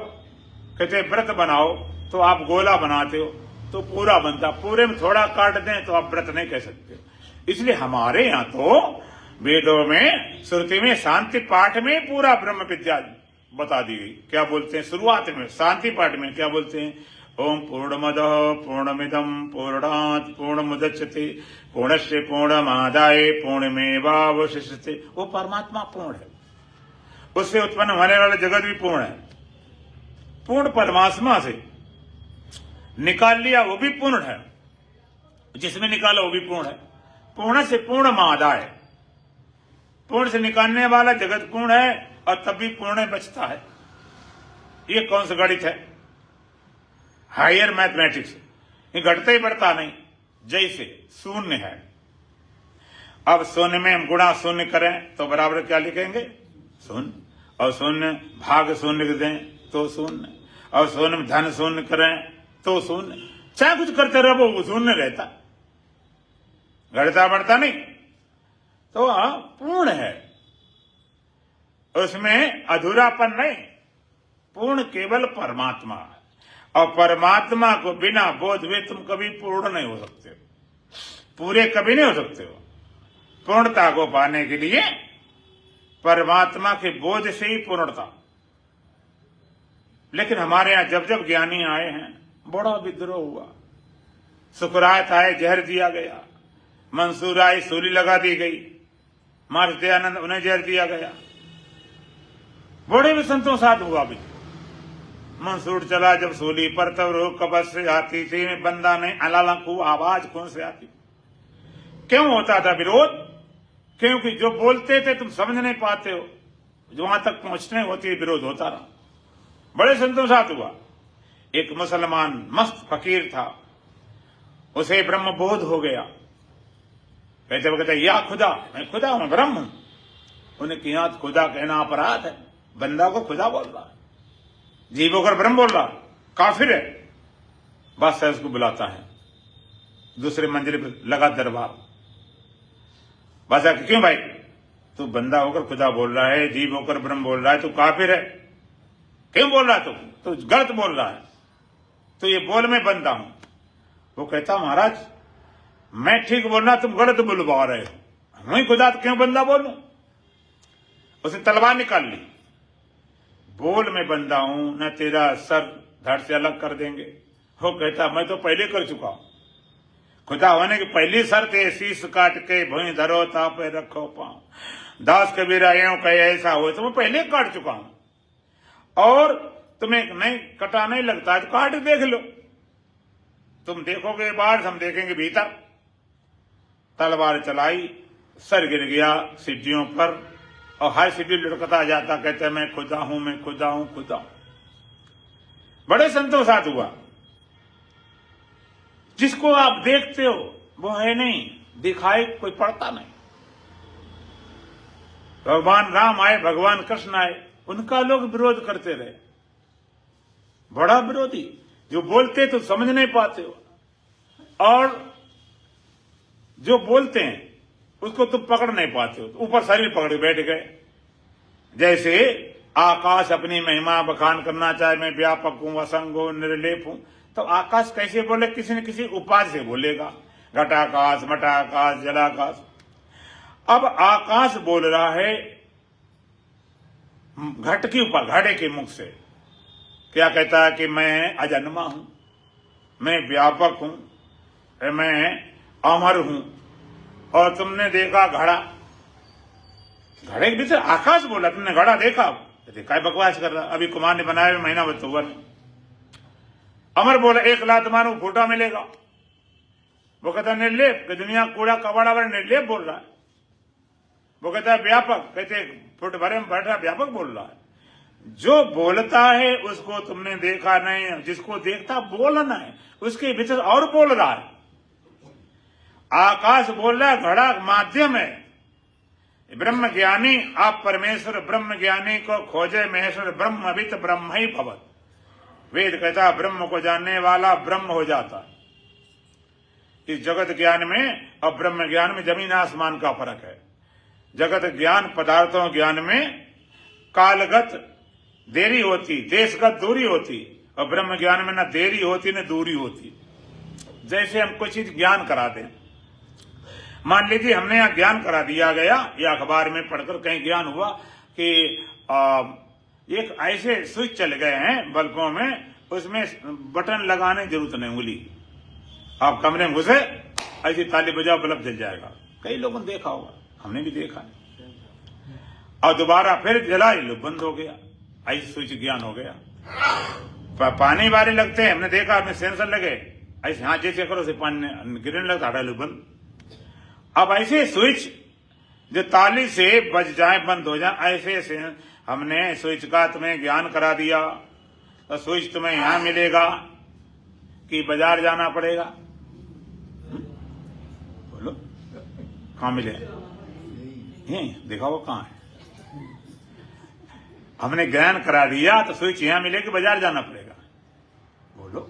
कहते व्रत बनाओ, तो आप गोला बनाते हो तो पूरा बनता, पूरे में थोड़ा काट दें तो आप व्रत नहीं कह सकते। इसलिए हमारे यहां तो वेदों में, श्रुति में, शांति पाठ में पूरा ब्रह्म विद्या बता दी गई। क्या बोलते हैं शुरुआत में? शांति पाठ में क्या बोलते हैं? ओम पूर्णमदः पूर्णमिदं पूर्णात् पूर्णमुदच्यते पूर्णस्य पूर्णमादाय पूर्णमेवावशिष्यते। वो परमात्मा पूर्ण है, उससे उत्पन्न होने वाला जगत भी पूर्ण है। पूर्ण परमात्मा से निकाल लिया वो भी पूर्ण है, जिसमें निकाला वो भी पूर्ण है। पूर्ण से पूर्णमादाय, पूर्ण से निकालने वाला जगत पूर्ण है, और तब भी पूर्ण बचता है। ये कौन सा गणित है? Higher mathematics. ये घटता ही बढ़ता नहीं। जैसे शून्य है, अब शून्य में हम गुणा शून्य करें तो बराबर क्या लिखेंगे? शून्य। और शून्य भाग शून्य लिख दें तो शून्य, और शून्य में धन शून्य करें तो शून्य। चाहे कुछ करते रहो वो शून्य रहता, घटता बढ़ता नहीं। तो पूर्ण है, उसमें अधूरापन नहीं, पूर्ण केवल परमात्मा है। और परमात्मा को बिना बोध हुए तुम कभी पूर्ण नहीं हो सकते, पूरे कभी नहीं हो सकते हो। पूर्णता को पाने के लिए परमात्मा के बोध से ही पूर्णता। लेकिन हमारे यहां जब जब ज्ञानी आए हैं बड़ा विद्रोह हुआ। सुकरात आए, जहर दिया गया। मंसूर आए, सूली लगा दी गई। महर्षि दयानंद, उन्हें जहर दिया गया। बड़े भी संतों साथ हुआ भी। मंसूर चला जब सूली पर, तब रोग कब्ज से आती थी, बंदा नहीं अलाला खूब आवाज कौन से आती। क्यों होता था विरोध? क्योंकि जो बोलते थे तुम समझ नहीं पाते हो, जो वहां तक पहुंचने होती विरोध होता रहा। बड़े संतों साथ हुआ। एक मुसलमान मस्त फकीर था, उसे ब्रह्म बोध हो गया। कहते वो कहते या खुदा, मैं खुदा हूं, ब्रह्म हूं। उन्हें किया खुदा कहना अपराध है, बंदा को खुदा बोल रहा है, जीव होकर ब्रह्म बोल रहा, काफिर है। बस है उसको बुलाता है, दूसरे मंजिल पर लगा दरबार। बस है क्यों भाई, तू बंदा होकर खुदा बोल रहा है, जीव होकर ब्रह्म बोल रहा है, तू काफिर है, क्यों बोल रहा है तू गलत बोल रहा है, तो ये बोल मैं बंदा हूं। वो कहता महाराज मैं ठीक बोल रहा, तुम गलत बुलवा रहे हो, मैं खुदा तो क्यों बंदा बोलूं। उसने तलवार निकाल ली, बोल मैं बंदा हूं, न तेरा सर धड़ से अलग कर देंगे। वो कहता मैं तो पहले कर चुका हूं, खुदा होने की पहली शर्त है शीश काट के भूमि धरो तापे रखो पांव। दास कबीरा यूं कहे ऐसा हो, तो मैं पहले काट चुका हूं, और तुम्हें नहीं कटा नहीं लगता है तो काट देख लो, तुम देखोगे बाहर, हम देखेंगे भीतर। तलवार चलाई, सर गिर गया सीढ़ियों पर, और हर सीढ़ी लुढ़कता जाता, कहते मैं खुदा हूं, मैं खुदा हूं, खुदा हूं। बड़े संतों साथ हुआ। जिसको आप देखते हो वो है नहीं, दिखाई कोई पड़ता नहीं। भगवान राम आए, भगवान कृष्ण आए, उनका लोग विरोध करते रहे, बड़ा विरोधी। जो बोलते तो समझ नहीं पाते हो, और जो बोलते हैं उसको तुम पकड़ नहीं पाते हो, तो ऊपर शरीर पकड़ के बैठ गए। जैसे आकाश अपनी महिमा बखान करना चाहे, मैं व्यापक हूं, असंग हूं, निर्लेप हूं, तो आकाश कैसे बोले? किसी न किसी उपाधि से बोलेगा, घटाकाश, मठाकाश, जलाकाश। अब आकाश बोल रहा है घट के ऊपर, घड़े के मुख से क्या कहता है कि मैं अजन्मा हूं, मैं व्यापक हूं, मैं अमर हूं। और तुमने देखा घड़ा, घड़े के भीतर आकाश बोला, तुमने घड़ा देखा? देखा है, बकवास कर रहा। अभी कुमार ने बनाया हुआ, महीना भर तो हुआ नहीं। अमर बोला, एक लात मारो फूटा मिलेगा। वो कहता है निर्लेप, कि दुनिया कूड़ा कबाड़ा वाला निर्लेप बोल रहा है। वो कहता है व्यापक, कहते फुट भरे में बैठा व्यापक बोल रहा है। जो बोलता है उसको तुमने देखा नहीं, जिसको देखता बोलना है, उसके भीतर और बोल रहा है। आकाश बोल रहा है, घड़ा माध्यम है। ब्रह्म ज्ञानी, आप परमेश्वर ब्रह्म ज्ञानी को खोजे महेश्वर, ब्रह्म अभित ब्रह्म ही भवत। वेद कहता है ब्रह्म को जानने वाला ब्रह्म हो जाता है। इस जगत ज्ञान में और ब्रह्म ज्ञान में जमीन आसमान का फर्क है। जगत ज्ञान पदार्थों ज्ञान में कालगत देरी होती, देशगत दूरी होती, और ब्रह्म ज्ञान में न देरी होती न दूरी होती। जैसे हम कोई चीज ज्ञान करा दें, मान लीजिए हमने यहाँ ज्ञान करा दिया गया, या अखबार में पढ़कर कहीं ज्ञान हुआ कि एक ऐसे स्विच चल गए हैं बल्बों में, उसमें बटन लगाने की जरूरत नहीं, उंगली आप कमरे में घुसे ऐसी ताली बजाओ बल्ब जल जाएगा। कई लोगों ने देखा होगा, हमने भी देखा। और दोबारा फिर जलाई लो, बंद हो गया। ऐसे स्विच ज्ञान हो गया। पानी बारे लगते हैं, हमने देखा, अपने सेंसर लगे, ऐसे हाथ जैसे करो से पानी गिरने लगता, हटा लो बंद। अब ऐसे स्विच जो ताली से बज जाए, बंद हो जाए, ऐसे हमने स्विच का तुम्हें ज्ञान करा दिया, तो स्विच तुम्हें यहां मिलेगा कि बाजार जाना पड़ेगा? बोलो, कहां मिले? देखा वो कहां है? हमने ज्ञान करा दिया तो स्विच यहां मिले कि बाजार जाना पड़ेगा? बोलो,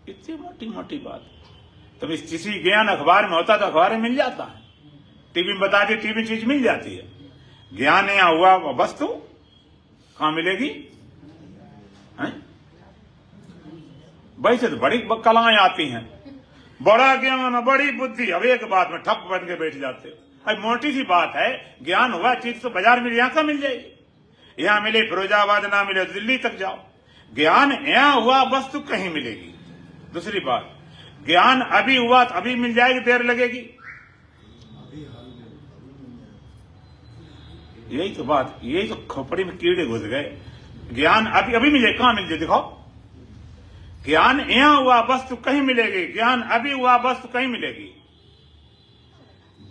इतनी मोटी मोटी बात। तो किसी ज्ञान अखबार में होता तो अखबार में मिल जाता है, टीवी में बता दी, टीवी चीज मिल जाती है। ज्ञान यहाँ हुआ वस्तु कहां मिलेगी? वैसे तो बड़ी कलाएं आती हैं, बड़ा ज्ञान बड़ी बुद्धि, अब एक बात में ठप बन के बैठ जाते हो। अब मोटी सी बात है, ज्ञान हुआ चीज तो बाजार में यहां का मिल जाएगी। यहां मिले फिरोजाबाद, ना मिले दिल्ली तक जाओ। ज्ञान यहां हुआ वस्तु कहीं मिलेगी। दूसरी बात, ज्ञान अभी हुआ तो अभी मिल जाएगी, देर लगेगी? यही तो बात, यही तो खोपड़ी में कीड़े घुस गए। ज्ञान अभी अभी मिले, कहां मिल जाए? दिखाओ। ज्ञान यहां हुआ वस्तु कहीं मिलेगी, ज्ञान अभी हुआ वस्तु कहीं मिलेगी।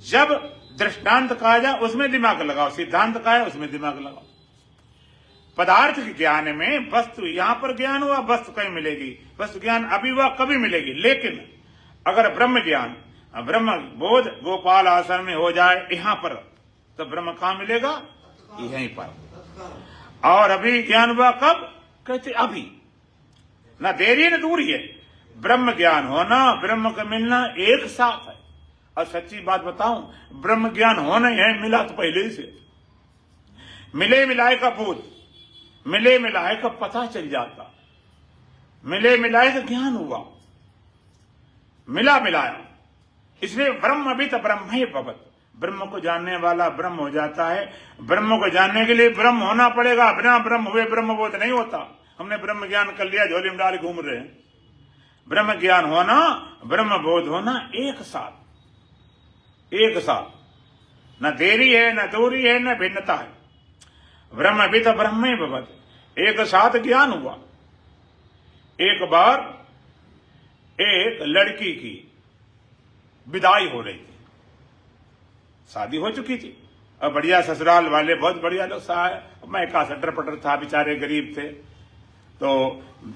जब दृष्टांत कहा जाए उसमें दिमाग लगाओ, सिद्धांत कहा है उसमें दिमाग लगाओ। पदार्थ के ज्ञान में वस्तु यहां पर ज्ञान हुआ, वस्तु कहीं मिलेगी, वस्तु ज्ञान अभी हुआ कभी मिलेगी। लेकिन अगर ब्रह्म ज्ञान, ब्रह्म बोध गोपाल आसन में हो जाए यहां पर, तो ब्रह्म कहां मिलेगा? यहीं पर। और अभी ज्ञान हुआ कब? कहते अभी, ना देरी न दूरी है। ब्रह्म ज्ञान होना, ब्रह्म का मिलना एक साथ है। और सच्ची बात बताऊं, ब्रह्म ज्ञान होना है, मिला तो पहले ही से। मिले मिलाए का भूत, मिले मिलाए का पता चल जाता, मिले मिलाए का ज्ञान हुआ, मिला मिलाया। इसलिए ब्रह्म अभी तो ब्रह्म ही भवत। ब्रह्म को जानने वाला ब्रह्म हो जाता है। ब्रह्म को जानने के लिए ब्रह्म होना पड़ेगा, बिना ब्रह्म हुए ब्रह्म बोध नहीं होता। हमने ब्रह्म ज्ञान कर लिया, झोली में डाल घूम रहे हैं। ब्रह्म ज्ञान होना, ब्रह्म बोध होना एक साथ, एक साथ। न देरी है, न दूरी है, न भिन्नता है। ब्रह्म भी तो ब्रह्म ही भगवत, एक साथ ज्ञान हुआ। एक बार एक लड़की की विदाई हो रही थी, शादी हो चुकी थी, और बढ़िया ससुराल वाले बहुत बढ़िया लोग, मैं का सटर पटर था, बेचारे गरीब थे। तो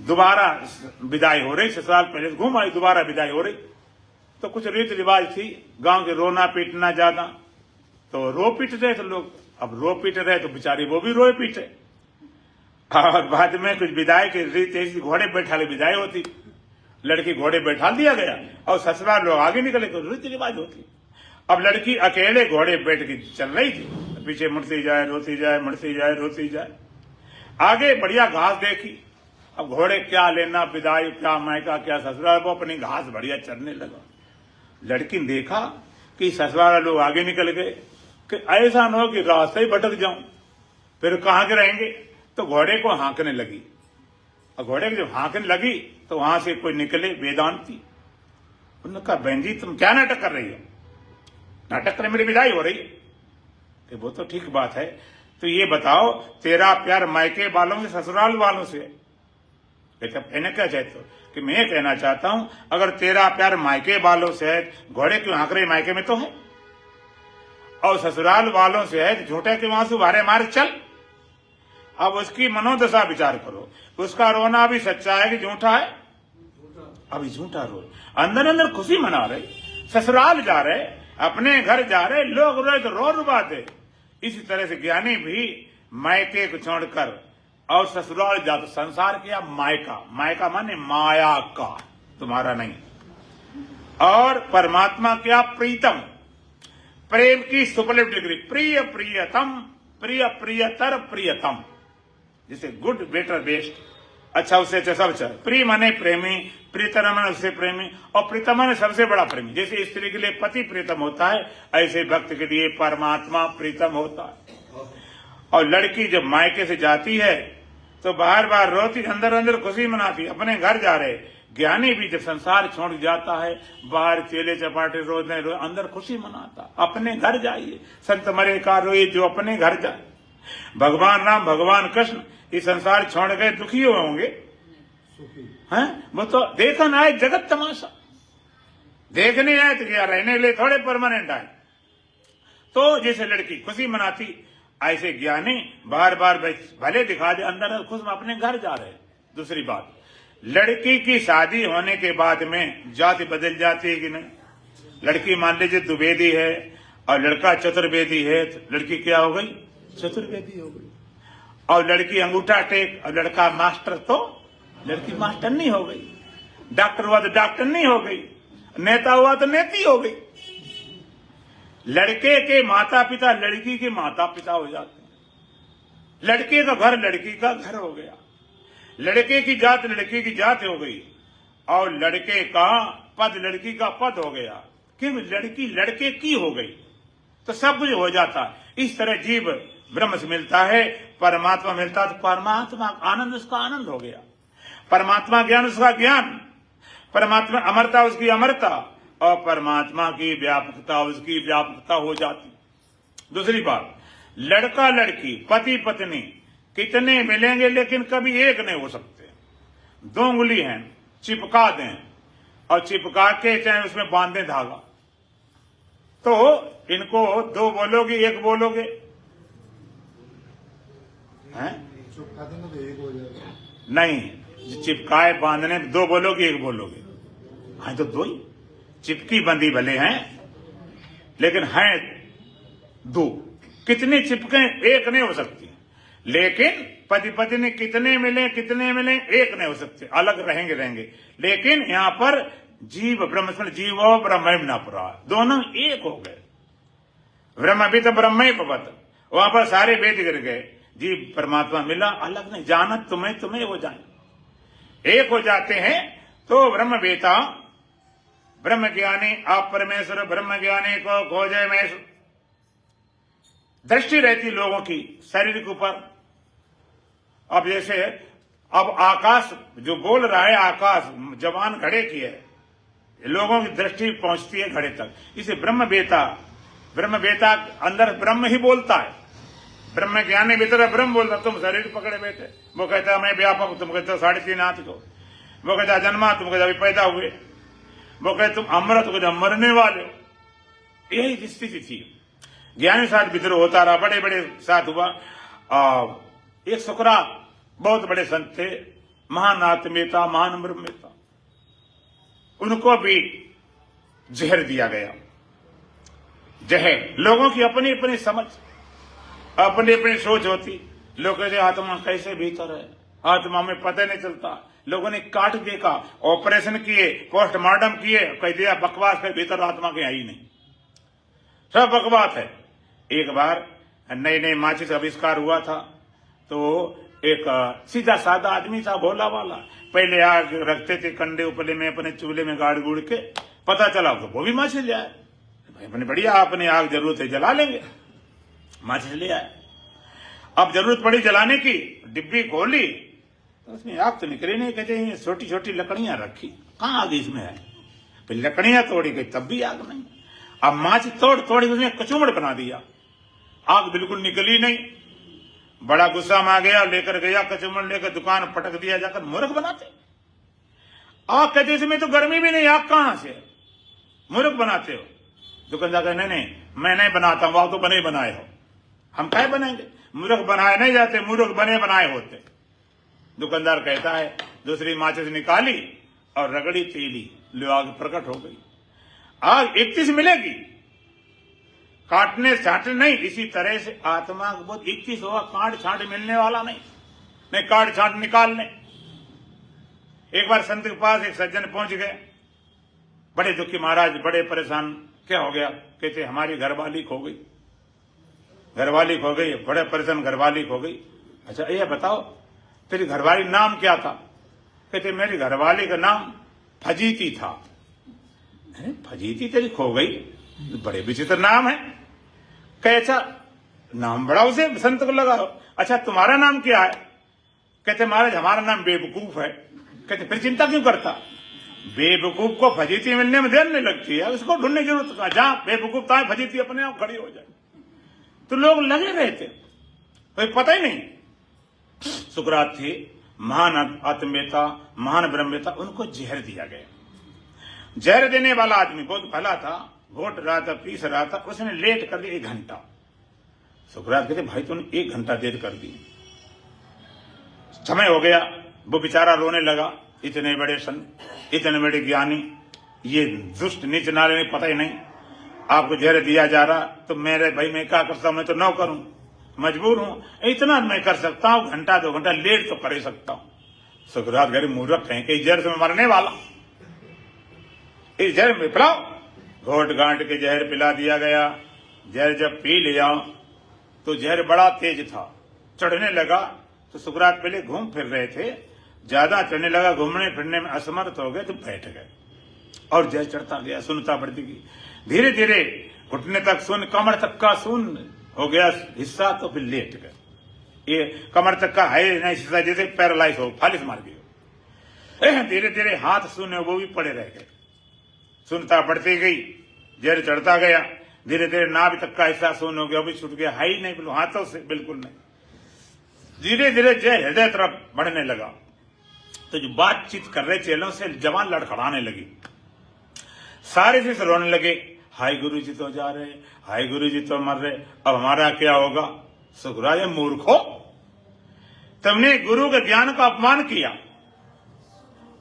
दोबारा विदाई हो रही, ससुराल पहले घूम आई, दोबारा विदाई हो रही। तो कुछ रीति रिवाज थी गांव के, रोना पीटना ज्यादा, तो रो पीट रहे थे लोग। अब रो पीट रहे तो बेचारी वो भी रोए पीटे। और बाद में कुछ विदाई की रीति, घोड़े बैठा के विदाई होती, लड़की घोड़े बैठा दिया गया और ससुराल लोग आगे निकले, तो रीति रिवाज होती। अब लड़की अकेले घोड़े बैठ के चल रही थी, पीछे मुड़ती जाए रोती जाए, मुड़ती जाए रोती जाए। आगे बढ़िया घास देखी। अब घोड़े क्या लेना, विदाई क्या मायका क्या ससुराल, वो अपनी घास बढ़िया चरने लगा। लड़की ने देखा कि ससुराल लोग आगे निकल गए, कि ऐसा न हो कि रास्ते ही भटक जाऊं, फिर कहां के रहेंगे। तो घोड़े को हाँकने लगी। और घोड़े को जब हाँकने लगी तो वहां से कोई निकले वेदांती। उन्होंने कहा, बहन जी तुम क्या नाटक कर रही हो? नाटक करने मेरी विदाई हो रही है। कि वो तो ठीक बात है, तो ये बताओ तेरा प्यार मायके वालों से ससुराल वालों से? कहना क्या चाहते हो? कि मैं कहना चाहता हूं अगर तेरा प्यार मायके वालों से है, घोड़े क्यों हाँक रहे? मायके में तो है। और ससुराल वालों से है, झूठे के आंसू भारे मार चल। अब उसकी मनोदशा विचार करो, उसका रोना भी सच्चा है कि झूठा है? अभी झूठा रो, अंदर अंदर खुशी मना रहे, ससुराल जा रहे, अपने घर जा रहे, लोग रोए तो रो रुबाते। इसी तरह से ज्ञानी भी मायके को छोड़कर और ससुराल जा तो संसार किया मायका, मायका माने माया का, तुम्हारा नहीं। और परमात्मा क्या? प्रीतम, प्रेम की सुपरलेटिव डिग्री, प्रिय प्रियतम, प्रिय प्रियतर प्रियतम, जैसे गुड बेटर बेस्ट, अच्छा उससे अच्छा सब अच्छा। प्रिय माने प्रेमी, प्रीतम माने उससे प्रेमी, और प्रीतम माने सबसे बड़ा प्रेमी। जैसे स्त्री के लिए पति प्रीतम होता है, ऐसे भक्त के लिए परमात्मा प्रीतम होता है। और लड़की जब मायके से जाती है तो बार बार रोती, अंदर अंदर खुशी मनाती, अपने घर जा रहे। ज्ञानी भी जब संसार छोड़ जाता है, बाहर चेले चपाटे रोज अंदर खुशी मनाता, अपने घर जाइए। संत मरे का रोए जो अपने घर जाए। भगवान राम भगवान कृष्ण इस संसार छोड़ गए, दुखी होंगे हैं? वो तो देखन आए जगत तमाशा, देखने आए तो क्या रहने ले थोड़े परमानेंट आए। तो जैसे लड़की खुशी मनाती, ऐसे ज्ञानी बार बार भले दिखा दे, अंदर खुश में अपने घर जा रहे। दूसरी बात, लड़की की शादी होने के बाद में जाति बदल जाती है कि नहीं? लड़की मान लीजिए द्विवेदी है और लड़का चतुर्वेदी है, तो लड़की क्या हो गई? चतुर्वेदी हो गई। और लड़की अंगूठा टेक और लड़का मास्टर, तो लड़की मास्टर नहीं हो गई। डॉक्टर हुआ तो डॉक्टर नहीं हो गई, नेता हुआ तो नेती हो गई। लड़के के माता पिता लड़की के माता पिता हो जाते हैं। लड़के का घर लड़की का घर हो गया, लड़के की जात लड़की की जात हो गई, और लड़के का पद लड़की का पद हो गया। क्यों? लड़की लड़के की हो गई तो सब कुछ हो जाता। इस तरह जीव ब्रह्म से मिलता है, परमात्मा मिलता तो परमात्मा आनंद उसका आनंद हो गया, परमात्मा ज्ञान उसका ज्ञान, परमात्मा अमरता उसकी अमरता, और परमात्मा की व्यापकता उसकी व्यापकता हो जाती। दूसरी बात, लड़का लड़की पति पत्नी कितने मिलेंगे लेकिन कभी एक नहीं हो सकते। दो उंगली हैं, चिपका दें और चिपका के चाहे उसमें बांधे धागा, तो इनको दो बोलोगे एक बोलोगे हैं? चिपका देंगे तो एक हो जाएगा। नहीं, चिपकाए बांधने दो बोलोगे एक बोलोगे। हाँ तो दो ही, चिपकी बंदी भले हैं लेकिन हैं दो। कितनी चिपके एक नहीं हो सकती, लेकिन पति पत्नी कितने मिले एक नहीं हो सकते, अलग रहेंगे। लेकिन यहाँ पर जीव ब्रह्म, जीवो ब्रह्म न पुरा, दोनों एक हो गए। ब्रह्म भी तो ब्रह्म ही भवत, वहां पर सारे वेद गिर गए, जीव परमात्मा मिला, अलग नहीं। जानत तुम्हें वो जाने, एक हो जाते हैं। तो ब्रह्म वेता ब्रह्म ज्ञानी आप परमेश्वर, ब्रह्म ज्ञानी को खोजे में दृष्टि रहती लोगों की शरीर के ऊपर। अब जैसे अब आकाश जो बोल रहा है, आकाश जवान घड़े की है, लोगों की दृष्टि पहुंचती है घड़े तक। इसे ब्रह्म बेता अंदर ब्रह्म ही बोलता है, ब्रह्म ज्ञानी भीतर ब्रह्म बोलता। तुम शरीर पकड़े बैठे, वो कहता है मैं व्यापक, तुम कहते हो 3.5 हाथ को, वो कहता है जन्मा, तुम कहते अभी पैदा हुए, वो कहते तुम अमृत, तो कहते मरने वाले हो। यही स्थिति थी। ज्ञानी साथ भीतर होता रहा, बड़े बड़े साथ हुआ। एक सुकरात बहुत बड़े संत थे, महान आत्मेता, महान ब्रह्मेता, उनको भी जहर दिया गया। जहर, लोगों की अपनी अपनी समझ, अपनी अपनी सोच होती। लोग कहते आत्मा कैसे भीतर है, आत्मा में पता नहीं चलता। लोगों ने काट देखा, ऑपरेशन किए, पोस्टमार्टम किए, कह दिया बकवास है, भीतर आत्मा के आई नहीं। सब बकवास है। एक बार नई नई माचिस आविष्कार हुआ था, तो एक सीधा साधा आदमी था, भोला वाला, पहले आग रखते थे कंडे उपले में अपने चूल्हे में गाड़ गुड़ के, पता चला तो वो भी माचिस ले आए। भाई अपने बढ़िया, अपने आग जरूरत है जला लेंगे, माचिस ले आए। अब जरूरत पड़ी जलाने की, डिब्बी खोली तो उसमें आग तो निकली नहीं। कहते हैं छोटी छोटी लकड़ियां रखी, कहाँ आग इसमें है? फिर लकड़ियां तोड़ी गई तब भी आग नहीं। अब माचिस तोड़ तोड़ी उसने कचूमड़ बना दिया, आग बिल्कुल निकली नहीं। बड़ा गुस्सा में आ गया, लेकर गया कचूमड़ लेकर दुकान पटक दिया जाकर। मूर्ख बनाते आग, कहते इसमें तो गर्मी भी नहीं, आग कहां से? मूर्ख बनाते हो। दुकानदार कहते नहीं मैं नहीं बनाता हूं, आप तो बने बनाए हो, हम क्या बनाएंगे? मूर्ख बनाए नहीं जाते, मूर्ख बने बनाए होते। दुकानदार कहता है, दूसरी माचिस निकाली और रगड़ी तेली, लो आग प्रकट हो गई। आग 31 मिलेगी, काटने छाटने नहीं। इसी तरह से आत्मा का बोध 31 होगा, काट छाट मिलने वाला नहीं, नहीं काट छाट निकालने। एक बार संत के पास एक सज्जन पहुंच गए, बड़े दुखी महाराज, बड़े परेशान। क्या हो गया? कहते हमारी घरवाली खो गई, घरवाली खो गई, बड़े परेशान, घरवाली खो गई। अच्छा ये बताओ तेरी घरवाली नाम क्या था? कहते मेरी घरवाली का नाम फजीती था। फजीती तेरी खो गई, बड़े विचित्र नाम है। कैसा नाम? बड़ा उसे संत को लगा। अच्छा तुम्हारा नाम क्या है? कहते महाराज हमारा नाम बेवकूफ है। कहते फिर चिंता क्यों करता? बेवकूफ को फजीती मिलने में देर नहीं लगती है, उसको ढूंढने की जरूरत कहां? जहां बेवकूफ था फजीती अपने आप खड़ी हो जाए। तो लोग लगे रहते, कोई पता ही नहीं। सुकरात थे, महान आत्मवेता, महान ब्रह्मवेता, उनको जहर दिया गया। जहर देने वाला आदमी बहुत भला था, घोट रहा था, पीस रहा था, उसने लेट कर दिया 1 घंटा। सुकरात कहते भाई तूने 1 घंटा देर कर दी। समय हो गया, वो बेचारा रोने लगा। इतने बड़े संत, इतने बड़े ज्ञानी, ये दुष्ट नीच नाले में पता ही नहीं, आपको जहर दिया जा रहा। तो मेरे भाई मैं क्या करता हूं? मैं तो न करूं, मजबूर हूं। इतना मैं कर सकता हूं, घंटा 2 घंटा लेट तो कर ही सकता हूं। सुकरात गरीब मूर्ख हैं कि इस जहर से मैं मरने वाला, इस जहर में पिलाओ। घोट गांठ के जहर पिला दिया गया। जहर जब पी लिया तो जहर बड़ा तेज था, चढ़ने लगा। तो सुकरात पहले घूम फिर रहे थे, ज्यादा चढ़ने लगा, घूमने फिरने में असमर्थ हो गए तो बैठ गए और जहर चढ़ता गया, सुनता बढ़ती गई। धीरे धीरे घुटने तक सुन, कमर तक का सुन हो गया हिस्सा, तो फिर लेट गए। ये कमर तक का है नहीं हिस्सा, जैसे पैरालाइज हो, फालिस मार गई। धीरे धीरे हाथ सुने वो भी पड़े रह गए, सुनता बढ़ती गई, जहर चढ़ता गया। धीरे धीरे नाभि तक का हिस्सा सुन हो गया, वो भी छूट गया, है ही नहीं, बिल्कुल हाथों से बिल्कुल नहीं। धीरे धीरे जय हृदय तरफ बढ़ने लगा। तो जो बातचीत कर रहे चेलों से जवान लड़खड़ाने लगी, सारे से रोने लगे। हाय गुरु जी तो जा रहे, हाय गुरु जी तो मर रहे, अब हमारा क्या होगा? सुकरात मूर्खो, तुमने गुरु के ज्ञान का अपमान किया,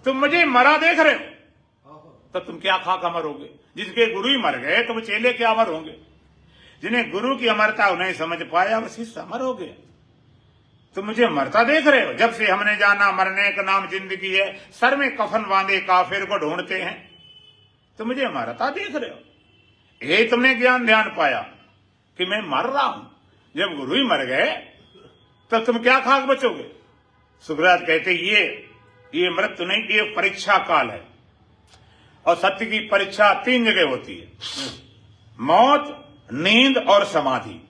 तुम मुझे मरा देख रहे हो, तो तुम क्या खा कर मरोगे? जिसके गुरु ही मर गए तो वो चेले क्या अमर होंगे? जिन्हें गुरु की अमरता नहीं समझ पाया वो शिष्य अमर हो गए। तुम मुझे मरता देख रहे हो? जब से हमने जाना मरने का नाम जिंदगी है, सर में कफन बांधे काफिर को ढूंढते हैं, तो मुझे मरता देख रहे हो? यही तुमने ज्ञान ध्यान पाया कि मैं मर रहा हूं। जब गुरु ही मर गए तब तुम क्या खाक बचोगे? सुकरात कहते ये मृत्यु नहीं, ये परीक्षा काल है। और सत्य की परीक्षा 3 जगह होती है, मौत, नींद और समाधि।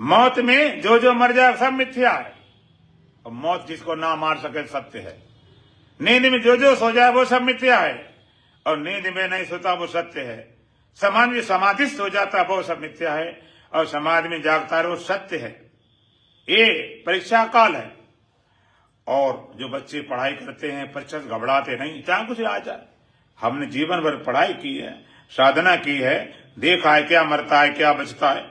मौत में जो मर जाए सब मिथ्या है, और मौत जिसको ना मार सके सत्य है। नींद में जो सो जाए वो सब मिथ्या है, और नींद में नहीं सोता वो सत्य है। समाधि में समाधिस्थ हो जाता वो सब मिथ्या है, और समाधि में जागता है वो सत्य है। ये परीक्षा काल है। और जो बच्चे पढ़ाई करते हैं, परीक्षा से घबराते नहीं, चाहे कुछ आ जाए। हमने जीवन भर पढ़ाई की है, साधना की है, देखा है क्या मरता है क्या बचता है,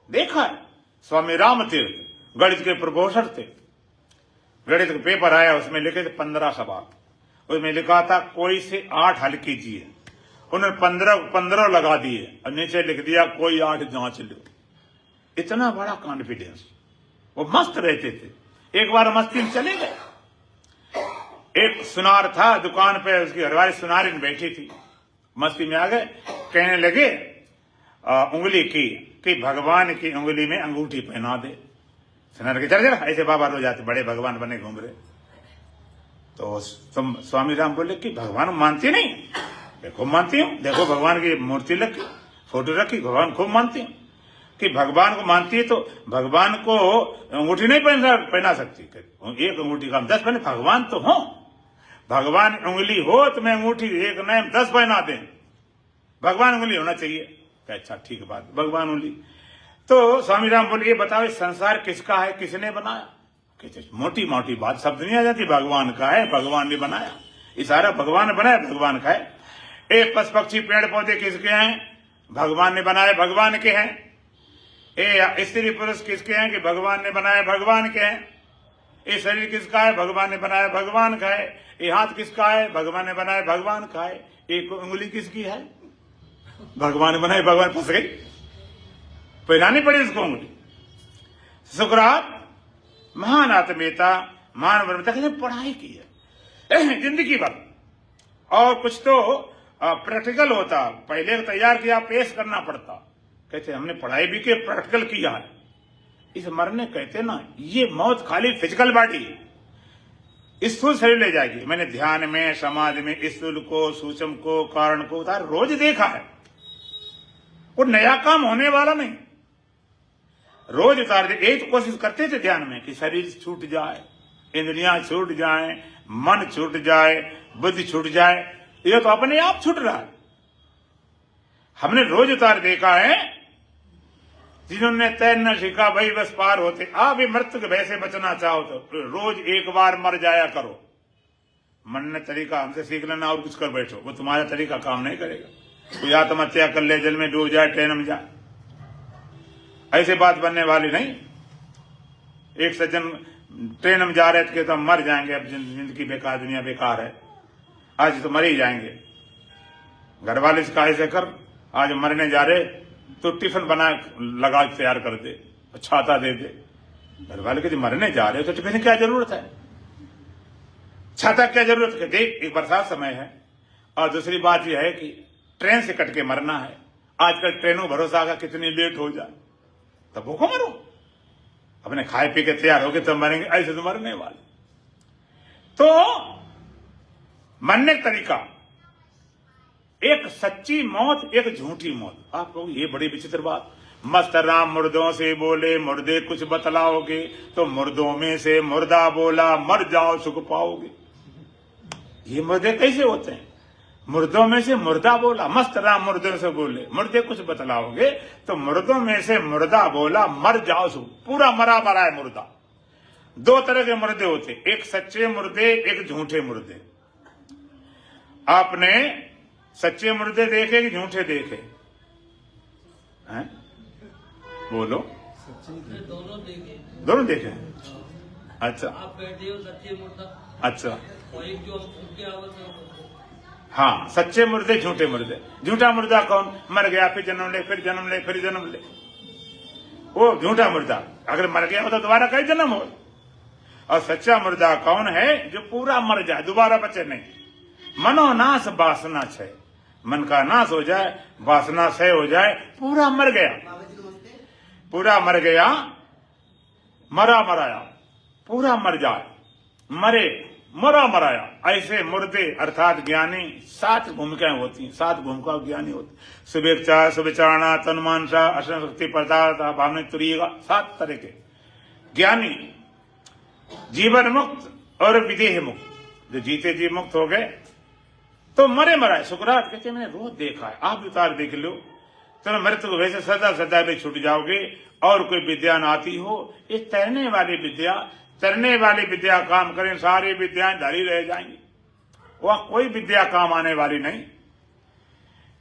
देखा है। स्वामी रामतीर्थ गणित के प्रोफेसर थे, गणित का पेपर आया, उसमें लिखे थे 15 सवाल, उसमें लिखा था कोई से 8 हल कीजिए। उन्होंने 15 लगा दिए और नीचे लिख दिया कोई 8 जांच लो। इतना बड़ा कॉन्फिडेंस, वो मस्त रहते थे। एक बार मस्ती में चले गए, एक सुनार था दुकान पे, उसकी घरवाली सुनारिन बैठी थी, मस्ती में आ गए, कहने लगे उंगली की कि भगवान की उंगली में अंगूठी पहना दे। सुना के चल ऐसे बाबा रोज आते बड़े भगवान बने घूम रहे। तो तुम स्वामी राम बोले कि भगवान मानती नहीं? देखो मानती हूँ, देखो भगवान की मूर्ति रखी, फोटो रखी, भगवान खूब मानती हूँ। कि भगवान को मानती है तो भगवान को अंगूठी नहीं पहना सकती? एक अंगूठी का 10 पहने, भगवान तो हो, भगवान उंगली हो तो मैं अंगूठी एक नहीं 10 पहना दें, भगवान उंगली होना चाहिए। अच्छा ठीक बात, भगवान उंगली। तो स्वामी राम बोले ये बताओ संसार किसका है, किसने बनाया? कहते मोटी मोटी बात शब्द नहीं आ जाती, भगवान का है, भगवान ने बनाया, ये सारा भगवान बनाया, भगवान का है। एक पशु पक्षी पेड़ पौधे किसके हैं? भगवान ने बनाए, भगवान के हैं। ए स्त्री पुरुष किसके हैं? कि भगवान ने बनाया, भगवान के हैं। ये शरीर किसका है? भगवान ने बनाया, भगवान का है। ये हाथ किसका है? भगवान ने बनाया, भगवान का है। एक उंगली किसकी है? भगवान ने बनाई, भगवान फंस गई, पहनानी पड़ी उसको उंगली। सुकरात महान आत्मीयता, महान ब्रह्मता की पढ़ाई की है जिंदगी भर, और कुछ तो प्रैक्टिकल होता, पहले तैयार किया, पेश करना पड़ता। कहते हमने पढ़ाई भी की, प्रैक्टिकल किया है। इस मरने कहते ना, ये मौत खाली फिजिकल बॉडी, स्थूल शरीर ले जाएगी। मैंने ध्यान में, समाधि में स्थूल को, सूक्ष्म को, कारण को उतार रोज देखा है। वो नया काम होने वाला नहीं, रोज उतार दे। एक तो कोशिश करते थे ध्यान में कि शरीर छूट जाए, इंद्रियां छूट जाए, मन छूट जाए, बुद्धि छूट जाए। ये तो अपने आप छूट रहा है। हमने रोज उतार देखा है, जिन्होंने तैरना सीखा वही बस पार होते। आप भी मृत्यु के भय से बचना चाहो तो रोज एक बार मर जाया करो। मन ने तरीका हमसे सीख लेना और कुछ कर बैठो, वो तुम्हारा तरीका काम नहीं करेगा। कोई आत्महत्या कर ले, जल में डूब जाए, ट्रेन में जाए, ऐसे बात बनने वाली नहीं। एक सज्जन ट्रेन में जा रहे थे तो हम मर जाएंगे, अब जिंदगी बेकार, दुनिया बेकार है, आज तो मर ही जाएंगे। घर वाले से कहा ऐसे कर, आज मरने जा रहे तो टिफिन बना लगा तैयार कर दे, छाता दे दे। घर वाले कहते मरने जा रहे हो तो टिफिन की क्या जरूरत है, छाता क्या जरूरत है? देख एक बरसात समय है, और दूसरी बात यह है कि ट्रेन से कट के मरना है। आजकल ट्रेनों भरोसा का कितनी लेट हो जाए, तब भूखो मरो। अपने खाए पी के तैयार हो गए तब मरेंगे, ऐसे तो मरने वाले। तो मरने का तरीका, एक सच्ची मौत, एक झूठी मौत। आप लोग ये बड़ी विचित्र बात, मस्त राम मुर्दों से बोले, मुर्दे कुछ बतलाओगे, तो मुर्दों में से मुर्दा बोला, मर जाओ सुख पाओगे। ये मुर्दे कैसे होते हैं? मुर्दों में से मुर्दा बोला, मस्त राम मुर्दों से बोले, मुर्दे कुछ बतलाओगे, तो मुर्दों में से मुर्दा बोला, मर जाओ सुख। पूरा मरा मरा है मुर्दा। दो तरह के मुर्दे होते, एक सच्चे मुर्दे, एक झूठे मुर्दे। आपने सच्चे मुर्दे देखे कि झूठे देखे हैं? बोलो। दोनों देखे। दोनों देखे? अच्छा, आप बैठे हो सच्चे मुर्दा, अच्छा, और एक जो उनके आवाज है। हाँ, सच्चे मुर्दे, झूठे मुर्दे। झूठा मुर्दा कौन? मर गया फिर जन्म ले, फिर जन्म ले, फिर जन्म ले, वो झूठा मुर्दा। अगर मर गया हो तो दोबारा कई जन्म हो। और सच्चा मुर्दा कौन है? जो पूरा मर जाए, दोबारा बचे नहीं। मनोनाश वासना क्षय, मन का नाश हो जाए, वासना क्षय हो जाए, पूरा मर गया, पूरा मर गया, मरा मराया, पूरा मर जाए, मरे मरा मराया। ऐसे मुर्दे अर्थात ज्ञानी 7 भूमिकाएं होती हैं, 7 भूमिका ज्ञानी होती। शुभेच्छा, शुभचारणा, तन्मानसा, असंशक्ति, पदार्थ, भावना, तुरीगा, 7 तरह के ज्ञानी। जीवन मुक्त और विदेह मुक्त, जो जीते जी मुक्त हो गए तो मरे मराए। सुकरात कहते मैंने रोज देखा है, आप उतार देख लो, तो मृत्यु को वैसे सदा सदा में छूट जाओगे। और कोई विद्या न आती हो, ये तैरने वाली विद्या, तैरने वाली विद्या काम करें, सारी विद्याएं धरी रह जाएंगी, वह कोई विद्या काम आने वाली नहीं।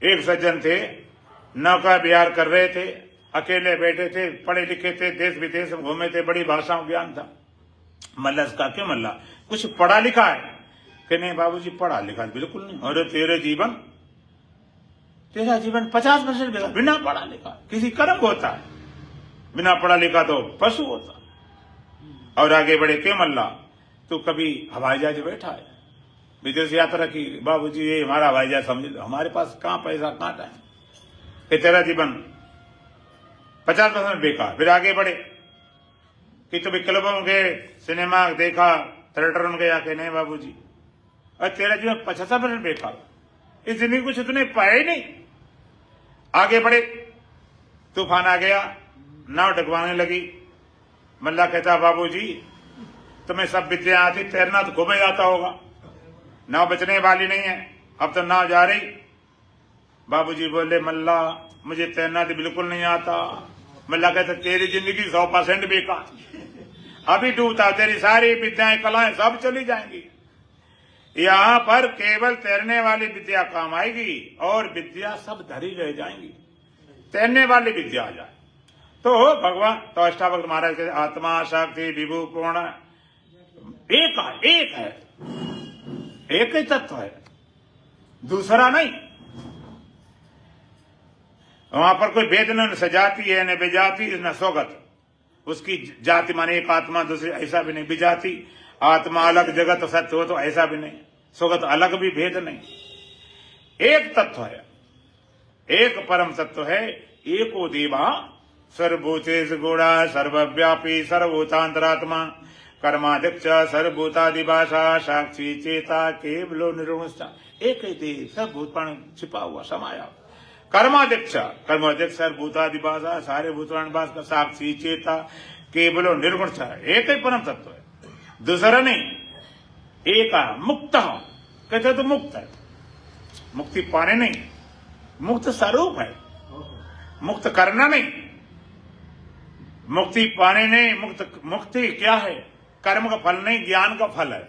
एक सज्जन थे, नौका विहार कर रहे थे, अकेले बैठे थे, पढ़े लिखे थे, देश विदेश में घूमे थे, बड़ी भाषाओं ज्ञान था। मल्ला का क्यों मल्ला, कुछ पढ़ा लिखा है? कि नहीं बाबूजी पढ़ा लिखा बिल्कुल नहीं। और तेरा जीवन 50% बिना पढ़ा लिखा। किसी कर्म होता है, बिना पढ़ा लिखा तो पशु होता। और आगे बढ़े, क्यों मल्ला तू कभी हवाई जहाज बैठा है, विदेश यात्रा की? बाबूजी ये हमारा हवाई जहाज समझ लो, हमारे पास कहाँ पैसा, कहाँ टाइम। कि तेरा जीवन 50% बेकार। फिर आगे बढ़े कि तो विकल्पों के सिनेमा देखा, थिएटर में गया कि नहीं बाबूजी, और तेरा जीवन 75% बेकार, इस जिंदगी कुछ तूने पाया ही नहीं। आगे बढ़े, तूफान आ गया, नाव डगवाने लगी। मल्ला कहता बाबूजी तुम्हें सब विद्या आती, तैरना तो खूब ही आता होगा, नाव बचने वाली नहीं है, अब तो नाव जा रही। बाबूजी बोले मल्ला मुझे तैरना तो बिल्कुल नहीं आता। मल्ला कहता तेरी जिंदगी 100% बेकार, अभी डूबता, तेरी सारी विद्याएं कलाएं सब चली जाएंगी। यहाँ पर केवल तैरने वाली विद्या काम आएगी और विद्या सब धरी रह जाएंगी, तैरने वाली विद्या आ जाए। तो भगवान तो अष्टावक्र महाराज के आत्मा शक्ति विभु पूर्ण एक है, एक ही तत्व है, दूसरा नहीं। वहां पर कोई भेद न सजाती है, न विजाति, न स्वगत। उसकी जाति माने एक आत्मा दूसरी, ऐसा भी नहीं। विजाति आत्मा अलग, जगत सत्य हो तो ऐसा भी नहीं, स्वगत अलग भी भेद नहीं। एक तत्व है, एक परम तत्व है। एको देवा सर्वभूतेष गुणा सर्वव्यापी सर्वभूतांतरात्मा कर्माध्यक्ष सर्वभूतादिभाषा साक्षी चेता केवलो निर्गुण। एक ही देव सर्वभूत छिपा हुआ समाया, कर्माध्यक्ष सर्वभूतादिभाषा सारे भूतान का साक्षी चेता केवलो निर्गुण, एक ही परम तत्व है, दूसरा नहीं। एक मुक्त कहते तो मुक्त है, मुक्ति पाने नहीं, मुक्त स्वरूप है, मुक्त करना नहीं, मुक्ति पाने नहीं। मुक्ति क्या है? कर्म का फल नहीं, ज्ञान का फल है।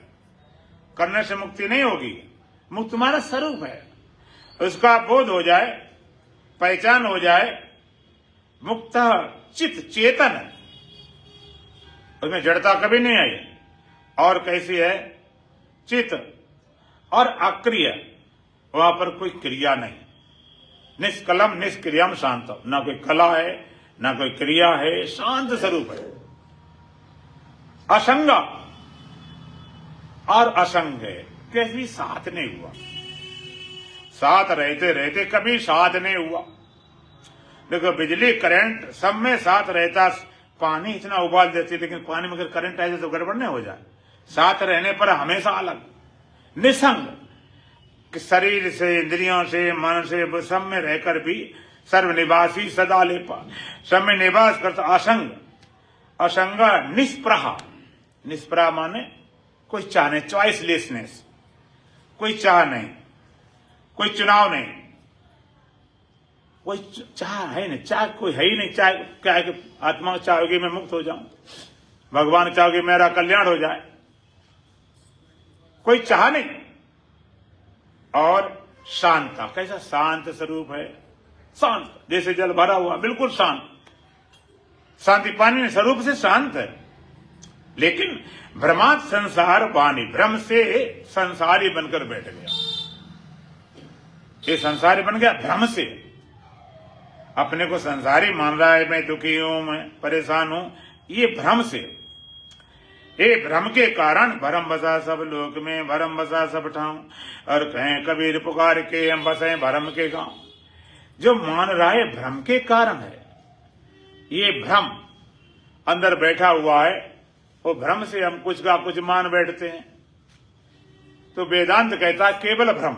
करने से मुक्ति नहीं होगी, मुक्त तुम्हारा स्वरूप है, उसका बोध हो जाए, पहचान हो जाए। मुक्त चित चेतन है, उसमें जड़ता कभी नहीं आई। और कैसी है? चित और अक्रिय, वहां पर कोई क्रिया नहीं, निष्कलम निष्क्रियम शांत, ना कोई कला है ना कोई क्रिया है, शांत स्वरूप है। असंग और असंग है, कभी साथ नहीं हुआ, साथ रहते रहते कभी साथ नहीं हुआ। देखो बिजली करंट सब में साथ रहता, पानी इतना उबाल देती, लेकिन पानी में अगर करंट आ जाए तो गड़बड़ नहीं हो जाए। साथ रहने पर हमेशा अलग, निसंग, कि शरीर से इंद्रियों से मन से सब में रहकर भी सर्वनिवासी सदा लेपा, सब में निवास करता। असंग, असंग निष्प्रहा, निष्प्रहा माने कोई चाह नहीं, चॉइसलेसनेस, कोई चाह नहीं, कोई चुनाव नहीं, कोई चाह है नहीं, चाह कोई है ही नहीं। चाह क्या है कि आत्मा चाहोगी मैं मुक्त हो जाऊं, भगवान चाहोगे मेरा कल्याण हो जाए, कोई चाह नहीं। और शांता, कैसा शांत स्वरूप है, शांत जैसे जल भरा हुआ, बिल्कुल शांत, शांति पानी स्वरूप से शांत है। लेकिन भ्रमात संसार वाणी, भ्रम से संसारी बनकर बैठ गया, ये संसारी बन गया भ्रम से, अपने को संसारी मान रहा है, मैं दुखी हूं, मैं परेशान हूं, ये भ्रम से। ये भ्रम के कारण भरम बसा सब लोक में, भरम बसा सब ठाऊं, और कहें कबीर पुकार के हम बसे भरम के गांव। जो मान रहा है भ्रम के कारण है, ये भ्रम अंदर बैठा हुआ है, वो भ्रम से हम कुछ का कुछ मान बैठते हैं। तो वेदांत कहता है केवल भ्रम,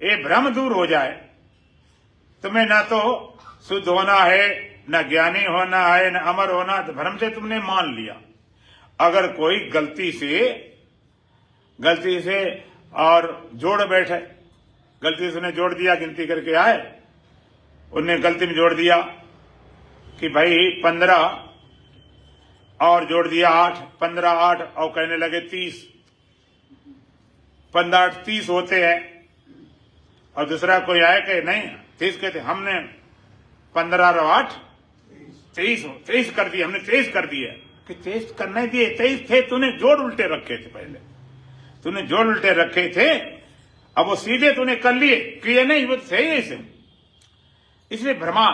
ये भ्रम दूर हो जाए, तुम्हें न तो शुद्ध होना है, न ज्ञानी होना है, न अमर होना, तो भ्रम से तुमने मान लिया। अगर कोई गलती से और जोड़ बैठे, गलती से उन्हें जोड़ दिया, गिनती करके आए, उनने गलती में जोड़ दिया कि भाई 15 और जोड़ दिया 8, 15 8 और कहने लगे 30, 15 8 30 होते हैं। और दूसरा कोई आए कि नहीं 30 कहते, हमने 15 और 8 23 कर दिए, हमने 23 कर दिए। कि 23 करने दिए, 23 थे, तूने जोड़ उल्टे रखे थे, पहले तूने जोड़ उल्टे रखे थे, अब वो सीधे तूने कर लिए, किए नहीं, वो सही है इसे। इसलिए भ्रमा,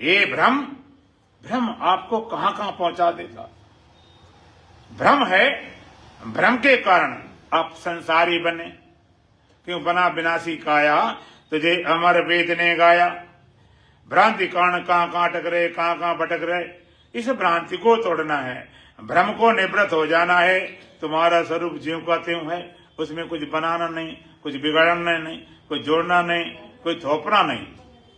ये भ्रम आपको कहां कहां पहुंचा देता। भ्रम है, भ्रम के कारण आप संसारी बने। क्यों बना विनाशी काया, तुझे अमर वेद ने गाया। भ्रांति कारण कहाँ अटक रहे, कहाँ भटक रहे। इस भ्रांति को तोड़ना है, भ्रम को निवृत्त हो जाना है। तुम्हारा स्वरूप ज्यों का त्यों है, उसमें कुछ बनाना नहीं, कुछ बिगाड़ना नहीं, कुछ जोड़ना नहीं, कोई थोपना नहीं।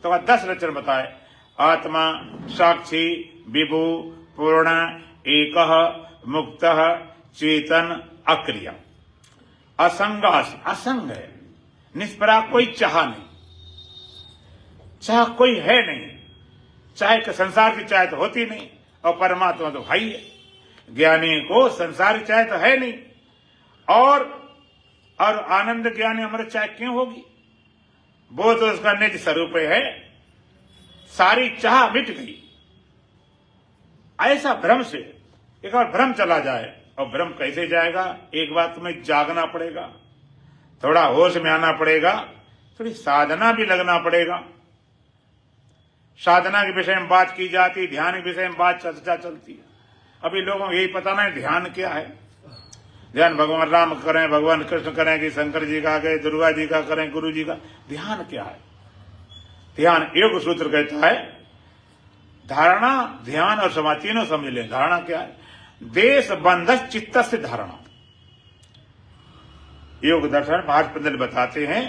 तो 10 लक्षण बताए। आत्मा साक्षी विभु पूर्ण एकः मुक्तः चेतन अक्रिय। असंग असंग है, निष्परा, कोई चाह नहीं, चाह कोई है नहीं। चाहे के संसार की चाह तो होती नहीं, और परमात्मा तो भाई है। ज्ञानी को संसार की चाह तो है नहीं, और आनंद ज्ञानी अमृत चाह क्यों होगी? वो तो उसका निज स्वरूप है, सारी चाह मिट गई। ऐसा भ्रम से एक बार भ्रम चला जाए, और भ्रम कैसे जाएगा? एक बात तुम्हें जागना पड़ेगा, थोड़ा होश में आना पड़ेगा, थोड़ी साधना भी लगना पड़ेगा। साधना के विषय में बात की जाती, ध्यान के विषय में बात चर्चा चलती है। अभी लोगों को यही पता नहीं ध्यान क्या है। ध्यान भगवान राम करें, भगवान कृष्ण करें, कि शंकर जी का करें, दुर्गा जी का करें, गुरु जी का। ध्यान क्या है? ध्यान योग सूत्र कहता है, धारणा, ध्यान और समाधि तीनों समझ लें। धारणा क्या है? देश बंध चित्त से धारणा। योग दर्शन महाराज पंडित बताते हैं,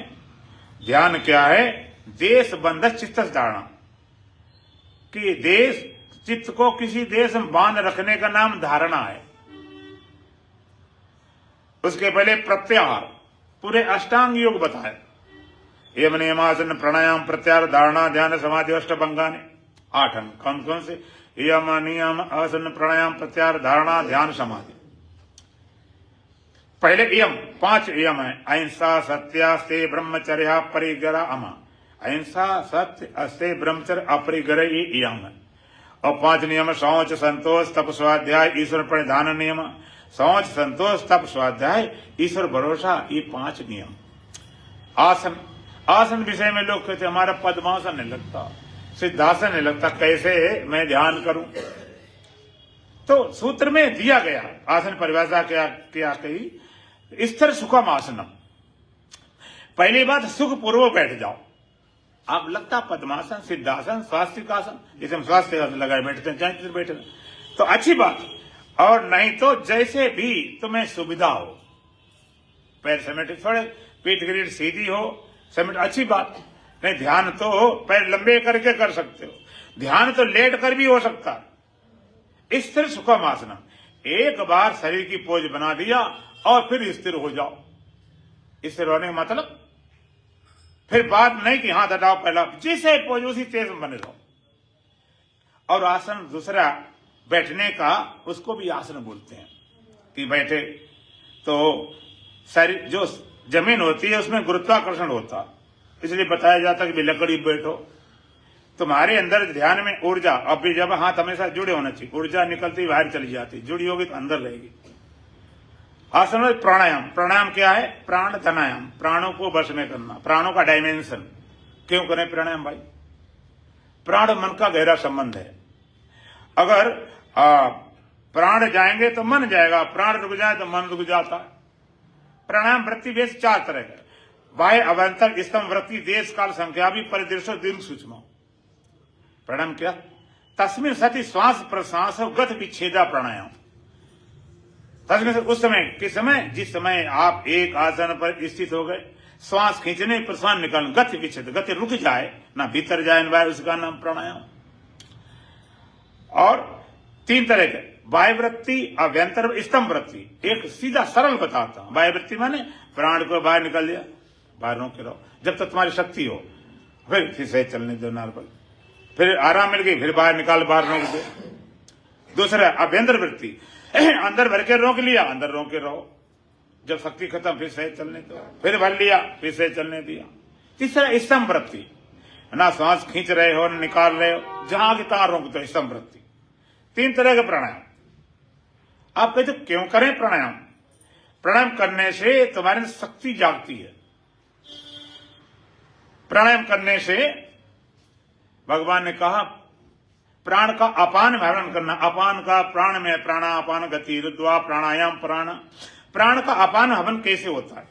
ध्यान क्या है? देश बंध चित्त से धारणा, कि देश, चित्त को किसी देश में बांध रखने का नाम धारणा है। उसके पहले प्रत्याहार, पूरे अष्टांग योग बताए। यम नियमासन प्राणायाम प्रत्याहार धारणा ध्यान समाधि अष्टभंगा ने 8 अंग। कौन कौन से? यम नियम आसन प्राणायाम प्रत्याहार धारणा ध्यान समाधि। पहले यम, 5 यम है। अहिंसा सत्यास्ते ब्रह्मचर्य परिग्रह अमा। अहिंसा सत्य अस्ते ब्रह्मचर्य अपरिग्रह, ये यम है। और 5 नियम, शौच संतोष तप स्वाध्याय ईश्वर परिधान नियम। शौच संतोष तप स्वाध्याय ईश्वर भरोसा, ये 5 नियम। आसन, आसन विषय में लोग कहते हमारा पद्मासन नहीं लगता, सिद्धासन नहीं लगता, कैसे मैं ध्यान करूं? तो सूत्र में दिया गया आसन परिभाषा क्या कही? स्थिर सुखम आसनम। पहली बात, सुख पूर्वक बैठ जाओ। आप लगता पद्मासन, सिद्धासन, स्वास्तिकासन, जिसे हम स्वास्थ्य लगाए बैठते हैं, चाहे किधर बैठे, तो अच्छी बात। और नहीं तो जैसे भी तुम्हें सुविधा हो, पैर समेटे, थोड़े पीठ की रीढ़ सीधी हो, समेट, अच्छी बात। नहीं ध्यान तो हो, पैर लंबे करके कर सकते हो, ध्यान तो लेट कर भी हो सकता है। स्थिर सुखम आसनम, एक बार शरीर की पोज बना दिया और फिर स्थिर हो जाओ। स्थिर होने का मतलब फिर बात नहीं कि हाथ हटाओ, पहला जिसे पोज उसी तेज में बने रहो। और आसन दूसरा बैठने का, उसको भी आसन बोलते हैं, कि बैठे तो शरीर, जो जमीन होती है उसमें गुरुत्वाकर्षण होता, इसलिए बताया जाता है कि लकड़ी बैठो। तुम्हारे अंदर ध्यान में ऊर्जा, अब भी जब हाथ हमेशा जुड़े होना चाहिए, ऊर्जा निकलती बाहर चली जाती, जुड़ी होगी तो अंदर रहेगी। आसन में प्राणायाम, प्राणायाम क्या है? प्राण धनायाम, प्राणों को वश में करना, प्राणों का डायमेंशन। क्यों करें प्राणायाम भाई? प्राण मन का गहरा संबंध है। अगर प्राण जाएंगे तो मन जाएगा, प्राण रुक जाए तो मन रुक जाता है। प्राणायाम वृत्ति वेश 4 तरह का, बाह्य अभ्यंतर स्तंभ वृत्ति देश काल संख्या भी परिदृश्य दीर्घ सूक्ष्म। प्राणायाम क्या? तस्मिन सति श्वास प्रश्वास गत विच्छेदा प्राणायाम। तस्मिन, उस समय, किस समय? जिस समय आप एक आसन पर स्थित हो गए, श्वास खींचने प्रश्वास निकालने, गति विच्छेद, गति रुक जाए, ना भीतर जाए ना बाहर, उसका नाम प्राणायाम। और 3 तरह के, बाह्य वृत्ति, अभ्यंतर, स्तंभ वृत्ति। एक सीधा सरल बताता हूं। बाह्य वृत्ति माने प्राण को बाहर निकल दिया, बाहर रोके रहो जब तक तुम्हारी शक्ति हो, फिर से चलने दो नॉर्मल, फिर आराम मिल गई, फिर बाहर निकाल, बाहर रोक दे। दूसरा अभ्यंतर वृत्ति, अंदर भर के रोक लिया, अंदर रोके रहो, जब शक्ति खत्म फिर सही चलने दो, फिर भर लिया, फिर सही चलने दिया। तीसरा स्तंभ वृत्ति, ना सांस खींच रहे हो, ना निकाल रहे हो, जहां की तहां रोक दो, स्तंभ वृत्ति। 3 तरह के प्राणायाम। आप कहते क्यों करें प्राणायाम? प्राणायाम करने से तुम्हारी शक्ति जागती है। प्राणायाम करने से भगवान ने कहा, प्राण का अपान में हवन करना, अपान का प्राण में, प्राणापान गति रुद्वा प्राणायाम प्राण। प्राण का अपान हवन कैसे होता है?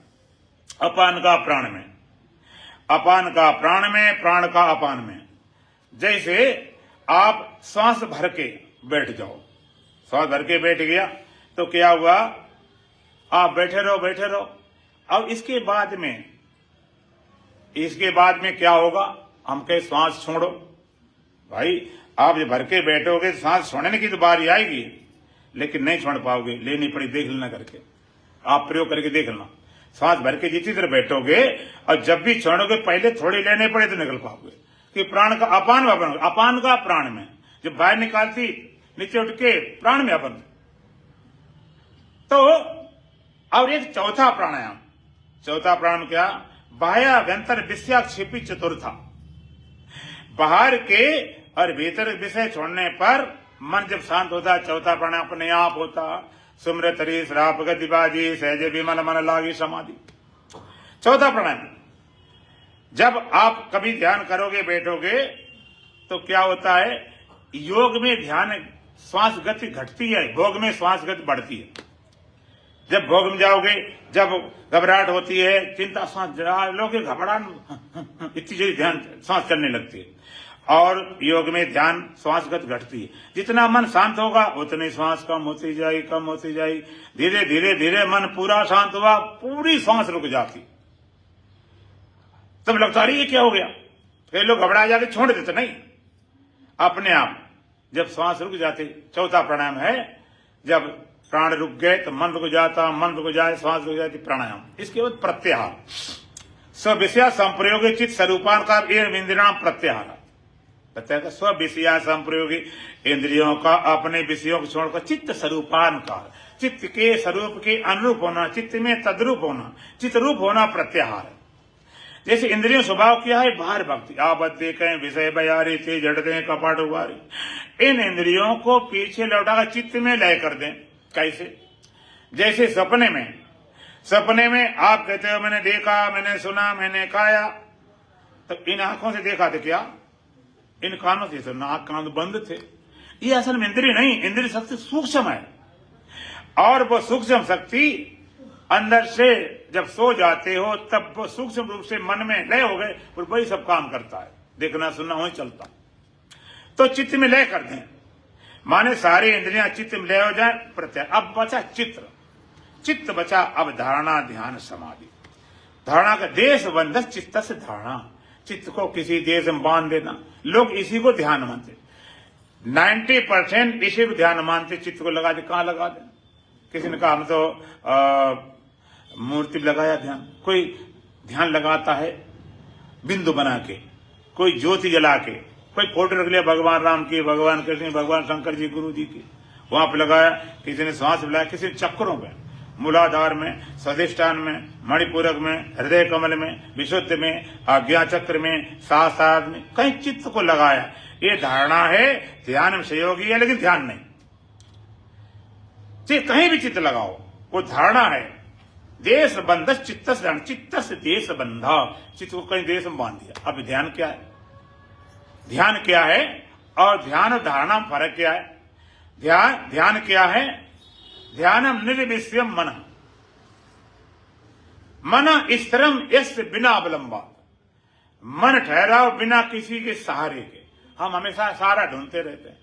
अपान का प्राण में, अपान का प्राण में, प्राण का अपान में। जैसे आप सांस भर के बैठ जाओ, सांस भर के बैठ गया तो क्या हुआ, आप बैठे रहो। अब इसके बाद में क्या होगा, हम कहे सांस छोड़ो। भाई आप जब भर के बैठोगे सांस छोड़ने की तो बारी आएगी, लेकिन नहीं छोड़ पाओगे, लेनी पड़ी, देख लेना करके, आप प्रयोग करके देख लेना। सांस भर के जितनी देर बैठोगे और जब भी छोड़ोगे पहले थोड़ी लेने पड़े तो निकल पाओगे, कि प्राण का अपान का प्राण में जब बाहर निकालती नीचे उठ के प्राण में अपन। तो और एक चौथा प्राणायाम क्या, बाह्याभ्यंतर विषयाक्षेपी चतुर्था। बाहर के और भीतर विषय छोड़ने पर मन जब शांत होता है, चौथा प्राणायाम अपने आप होता। सुमृत हरि श्राप गतिबाजी सहज विमल मन लागी समाधि। चौथा प्राणायाम, जब आप कभी ध्यान करोगे बैठोगे तो क्या होता है, योग में ध्यान श्वास गति घटती है, भोग में श्वास गति बढ़ती है। जब भोग में जाओगे, जब घबराहट होती है, चिंता, सांस लोग घबराहट इतनी जल्दी ध्यान सांस चलने लगती है, और योग में ध्यान श्वास गति घटती है। जितना मन शांत होगा उतनी श्वास कम होती जाए। धीरे धीरे मन पूरा शांत हुआ, पूरी श्वास रुक जाती। तब लगता है ये क्या हो गया, कई लोग घबरा जाके छोड़ देते, नहीं, अपने आप जब श्वास रुक जाती। चौथा प्राणायाम है, जब प्राण रुक गए तो मन रुक जाता, मन रुक जाए श्वास रुक जाती, प्राणायाम। इसके बाद प्रत्याहार, स्विषया संप्रयोगी चित्त स्वरूपानुसार इंद्रियाणाम प्रत्याहार। स्व विषया संप्रयोगी इंद्रियों का अपने विषयों को छोड़कर चित्त स्वरूपानुसार, चित्त के स्वरूप के अनुरूप होना, चित्त में तद्रूप होना, चित्त रूप होना प्रत्याहार है। जैसे इंद्रियों स्वभाव क्या है, बाहर भक्ति, आबद्ध देखें विषय बयारी थे जड़ दें कपाट उबारी। इन इंद्रियों को पीछे लौटाकर चित्त में लय कर दें। कैसे, जैसे सपने में आप कहते हो मैंने देखा, मैंने सुना, मैंने खाया, तो इन आंखों से देखा थे क्या, इन कानों से सुना, आंख कान बंद थे। ये असल में इंद्रिय नहीं, इंद्रिय शक्ति सूक्ष्म है, और वो सूक्ष्म शक्ति अंदर से जब सो जाते हो तब वो सूक्ष्म रूप से मन में लय हो गए और वही सब काम करता है, देखना सुनना वही चलता। तो चित्त में लय कर दें, माने सारी इंद्रियां चित्त में लय हो जाए, प्रत्यय। अब बचा चित्त बचा, अब धारणा ध्यान समाधि। धारणा का देश बंधस चित्त से धारणा, चित्त को किसी देश में बांध देना, लोग इसी को ध्यान मानते, 90% इसी को ध्यान मानते। चित्त को लगा दे, कहां लगा दे, किसी ने कहा हम तो मूर्ति लगाया ध्यान, कोई ध्यान लगाता है बिंदु बना के, कोई ज्योति जला के, कोई फोटो रख लिया भगवान राम की, भगवान कृष्ण, भगवान शंकर जी, गुरु जी की, वहां पे लगाया। किसी ने सांस लगाया, किसी ने चक्रों में, मूलाधार में, स्वादिष्ठान में, मणिपूरक में, हृदय कमल में, विशुद्ध में, आज्ञा चक्र में, सहस्रार में, कहीं चित्त को लगाया। ये धारणा है, ध्यान में सहयोगी है, लेकिन ध्यान नहीं। कहीं भी चित्त लगाओ, वो धारणा है। देश बंधस चित्त से देश बंधा, चित्त को कहीं देश में बांध दिया। अब ध्यान क्या है, और ध्यान और धारणा में फर्क क्या है। ध्यान क्या है, ध्यानम निर्विषयम मन स्थिरम यस्य बिना अवलंबा, मन ठहराओ बिना किसी के सहारे के। हम हमेशा सहारा ढूंढते रहते हैं,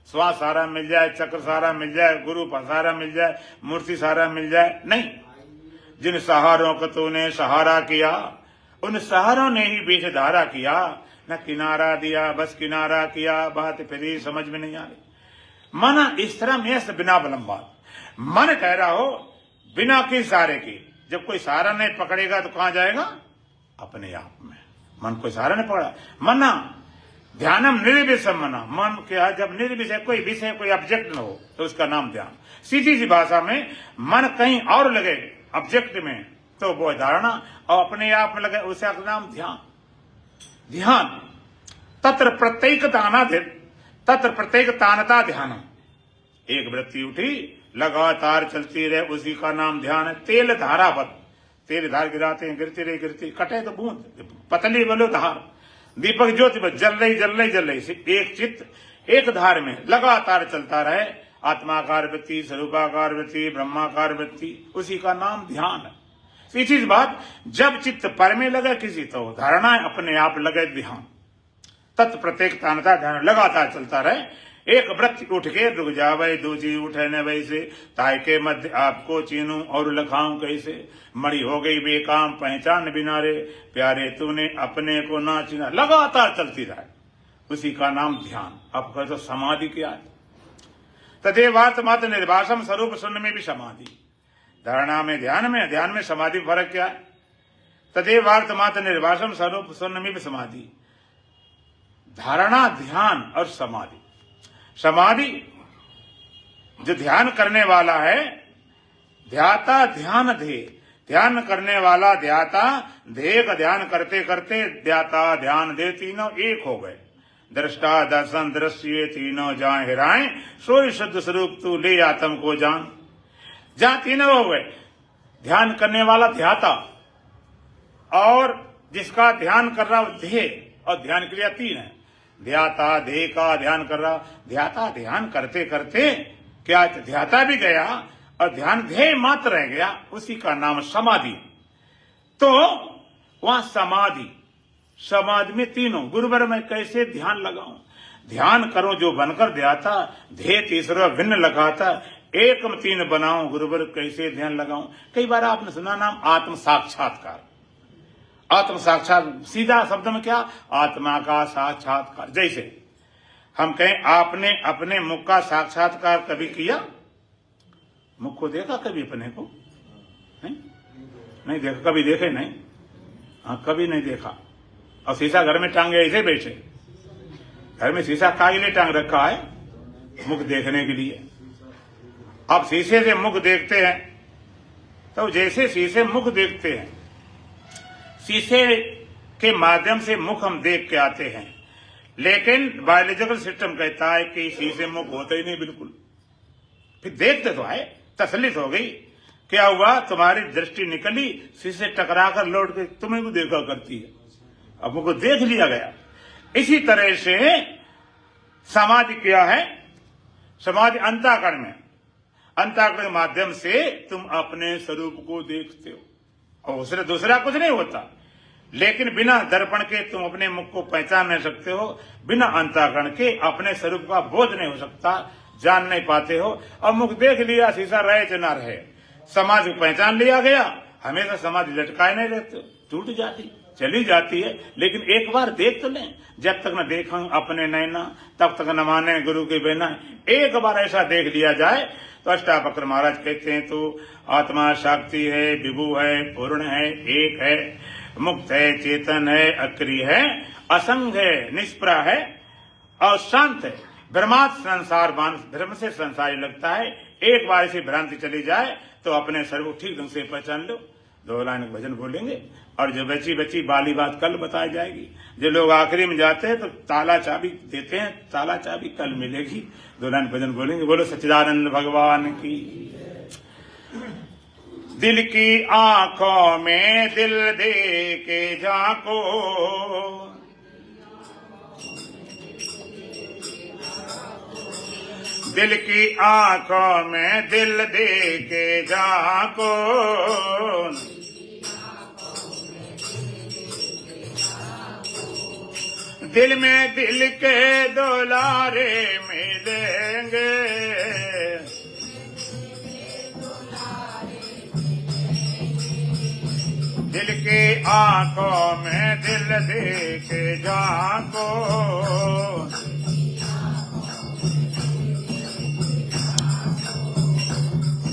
श्वास सहारा मिल जाए, चक्र सहारा मिल जाए, गुरु सहारा मिल जाए, मूर्ति सहारा मिल जाए, नहीं। जिन सहारों को तूने सहारा किया, उन सहारों ने ही बीच धारा किया। न किनारा दिया, बस किनारा किया, बात फिर समझ में नहीं आ रही। मन इस तरह में बिना अवलंबा, मन ठहरा हो बिना किसी सहारे के। जब कोई सहारा नहीं पकड़ेगा तो कहां जाएगा, अपने आप में। मन कोई सहारा नहीं पकड़ा, मना ध्यानम निर्विषय मना, मन क्या, जब निर्विषय, कोई विषय, कोई ऑब्जेक्ट न हो तो उसका नाम ध्यान। सीधी सी भाषा में मन कहीं और लगे ऑब्जेक्ट में तो वो धारणा, और अपने आप में लगे उसका नाम ध्यान। तत्र प्रत्येक तानता ध्यान। एक वृत्ति उठी लगातार चलती रहे, उसी का नाम ध्यान है। तेल धारावत, तेल धार गिराते हैं, गिरती कटे तो बूंद, पतली बोलो धार, दीपक ज्योति बस जल रही। एक चित्त एक धार में लगातार चलता रहे, आत्माकार वृत्ति, स्वरूपाकार वृत्ति, ब्रह्माकार वृत्ति, उसी का नाम ध्यान है। तीसरी बात, जब चित्त पर में लगे किसी तो धारणा अपने आप लगे ध्यान। तत्प्रत्येक तानता ध्यान लगातार चलता रहे। एक वृत्ति उठ के रुक जावे, दूजी उठे न वैसे, ताय के मध्य आपको चीनू और लखाऊं कैसे। मड़ी हो गई बेकाम पहचान बिना रे, प्यारे तूने अपने को ना चिना। लगातार चलती रहे, उसी का नाम ध्यान। अब कह तो समाधि क्या है? तदेवार्थ मत निर्वासम स्वरूप शून्य में भी समाधि। धारणा में ध्यान में समाधि फर्क क्या है? तदेवार्थ मत निर्वासम स्वरूप शून्य में भी समाधि। धारणा ध्यान और समाधि। समाधि जो ध्यान करने वाला है, ध्याता ध्यान धे, ध्यान करने वाला ध्याता धे का ध्यान करते करते ध्याता ध्यान दे, तीनों एक हो गए। दृष्टा दर्शन दृश्य तीनों जान हिराए, सोई शुद्ध स्वरूप तू ले आत्म को जान। जहां तीनों हो गए, ध्यान करने वाला ध्याता और जिसका ध्यान कर रहा ध्येय, और ध्यान क्रिया तीन है। ध्याता ध्येय का ध्यान कर रहा, ध्याता ध्यान करते करते क्या ध्याता भी गया और ध्यान ध्येय मात्र रह गया, उसी का नाम समाधि। तो वहां समाधि, समाधि में तीनों गुरुवर में कैसे ध्यान लगाऊं? ध्यान करो जो बनकर ध्याता, ध्येय तीसरा भिन्न लगाता, एकम तीन बनाऊं गुरुवर कैसे ध्यान लगाऊं? कई बार आपने सुना नाम आत्म साक्षात्कार। आत्म साक्षात सीधा शब्द में क्या? आत्मा का साक्षात्कार। जैसे हम कहें आपने अपने मुख का साक्षात्कार कभी किया? मुख को देखा कभी अपने को? नहीं देखा, कभी देखे नहीं? हाँ, कभी नहीं देखा। और शीशा घर में टांगे ऐसे बैठे, घर में शीशा काहे लिए टांग रखा है? मुख देखने के लिए। आप शीशे से मुख देखते हैं, तो जैसे शीशे मुख देखते हैं, शीशे के माध्यम से मुख हम देख के आते हैं, लेकिन बायोलॉजिकल सिस्टम कहता है कि शीशे मुख होते ही नहीं बिल्कुल। फिर देखते तो आए, तसल्ली हो गई, क्या हुआ? तुम्हारी दृष्टि निकली, शीशे टकरा कर लौट के तुम्हें भी देखा करती है, अब मुझको देख लिया गया। इसी तरह से समाधि क्या है? समाधि अंतःकरण में, अंतःकरण के माध्यम से तुम अपने स्वरूप को देखते हो, और उससे दूसरा कुछ नहीं होता। लेकिन बिना दर्पण के तुम अपने मुख को पहचान नहीं सकते हो, बिना अंतःकरण के अपने स्वरूप का बोध नहीं हो सकता, जान नहीं पाते हो। और मुख देख लिया, शीशा रहे च ना रहे, समाधि पहचान लिया गया, हमेशा समाधि लटकाए नहीं रहते, टूट जाती, चली जाती है। लेकिन एक बार देख तो लें, जब तक न देखा अपने नैना तब तक न माने गुरु के बिना। एक बार ऐसा देख लिया जाए तो अष्टावक्र महाराज कहते हैं, तो आत्मा शक्ति है, विभु है, पूर्ण है, एक है, मुक्त है, चेतन है, अक्रिय है, असंग है, निष्प्रा है और शांत है। भ्रमात् संसार भ्रम से संसारी लगता है। एक बार ऐसी भ्रांति चली जाए तो अपने सर्व ठीक ढंग से पहचान लो। 2 लाइन भजन बोलेंगे और जो बची बची बाली बात कल बताई जाएगी। जो लोग आखिरी में जाते हैं तो ताला चाबी देते हैं, ताला चाबी कल मिलेगी। 2 लाइन भजन बोलेंगे। बोलो सच्चिदानंद भगवान की। दिल की आंखों में दिल दे के झांको, दिल की आंखों में दिल दे के झांको, दिल में दिल के दुलारे मिलेंगे, दिल की आंखों में दिल दे के झांको,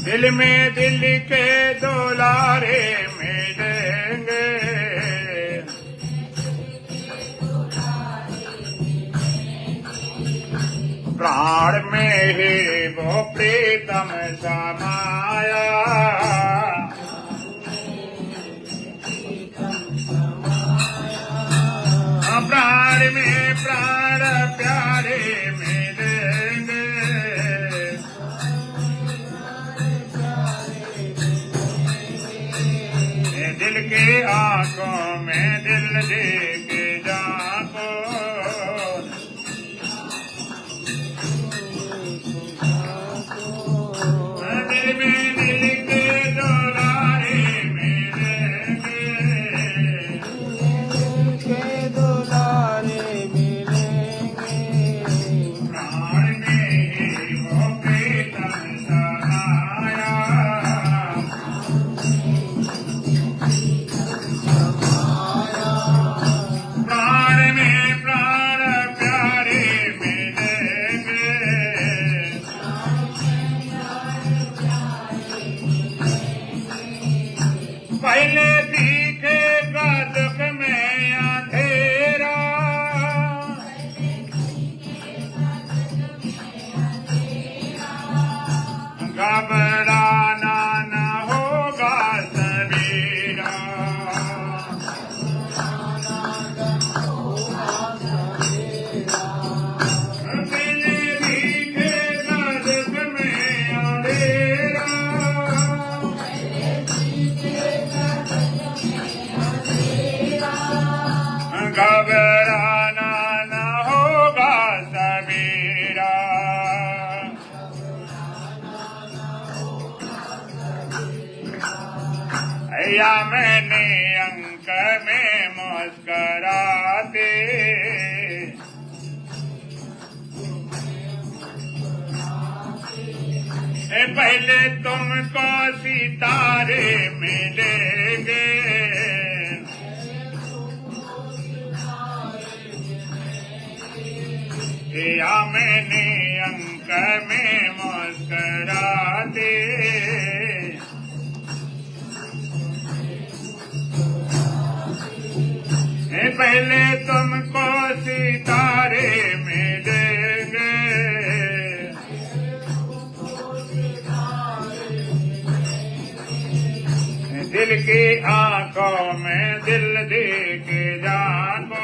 दिल में दिल के दुलारे मिलेंगे, प्राण में ही वो प्रीतम समाया, प्राण में प्राण प्यारे मिलेंगे, दिल के आंखों में दिल दे के झांको, दिल में दिल के दुलारे मिलेंगे, या मैंने अंक में मुस्कराते पहले तुमको सितारे मिलेंगे या मैंने अंक में मुस्कराते पहले तुमको सितारे मिलेंगे दिल की आंखों में दिल देख जाको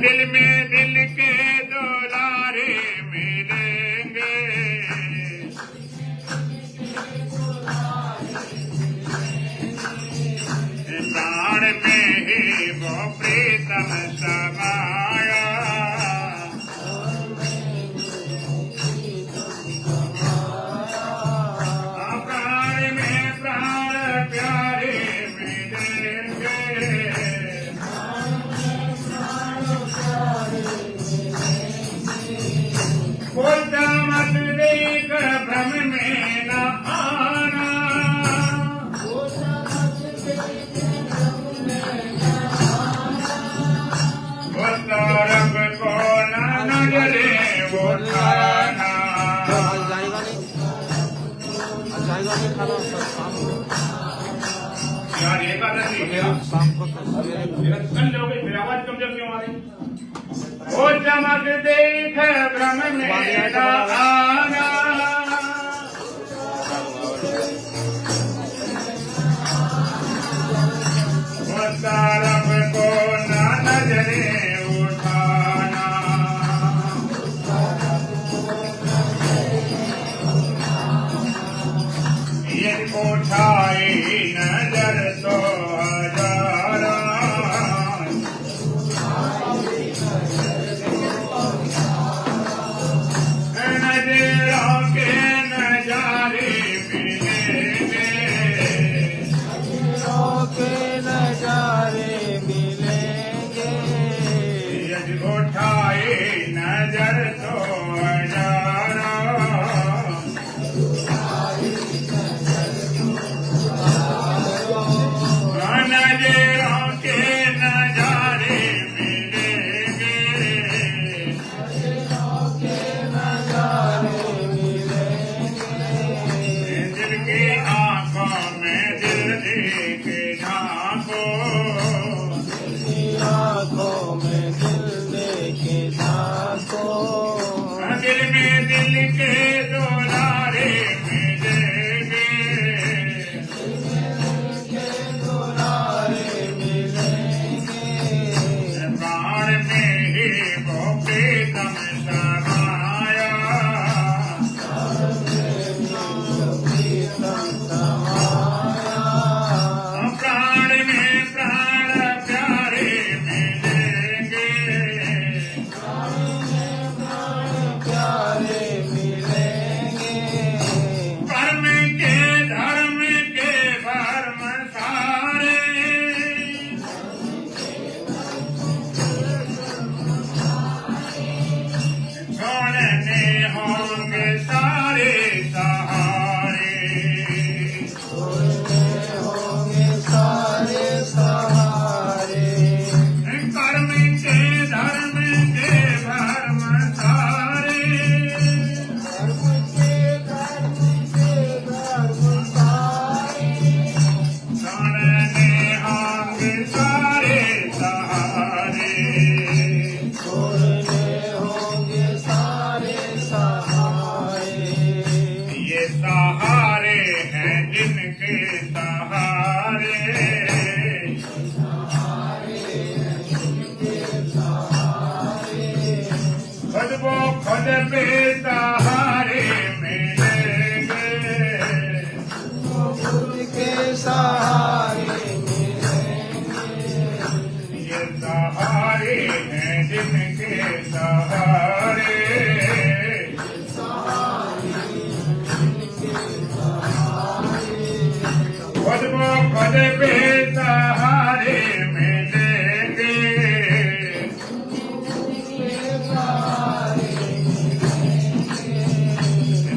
दिल में दिल के दुलारे मिलेंगे प्राण में ही वो प्रीतम समाया प्राण में प्राण प्यारे मिलेंगे कोई मत देख भ्रम में न आना रब को न नजरे उठाना यार एकादशी कल लोगे फिर आवाज कमजोर क्यों आ रही वो चमक देख भ्रम में न आना रब को न नजरे उठाना ये उठाए नजर तो हजारा नजरों के नजारे मिलेंगे यदि उठाए नजर तो हजारा नजरों के नजारे मिलेंगे दिल की आंखों में दिल देख झांको दिल में दिल के दुलारे मिलेंगे प्राण में ही वो प्रीतम समाया प्राण में प्राण प्यारे मिलेंगे कर्म के धर्म के भरम सारे छोड़ने होंगे सारे सहारे कर्म के धर्म के भरम सारे छोड़ने होंगे सारे सहारे ये सहारे हैं जिनके सहारे खुद वो खुद पे सहारे मिलेंगे ये सहारे हैं जिनके सहारे बेसहारे मिलेंगे,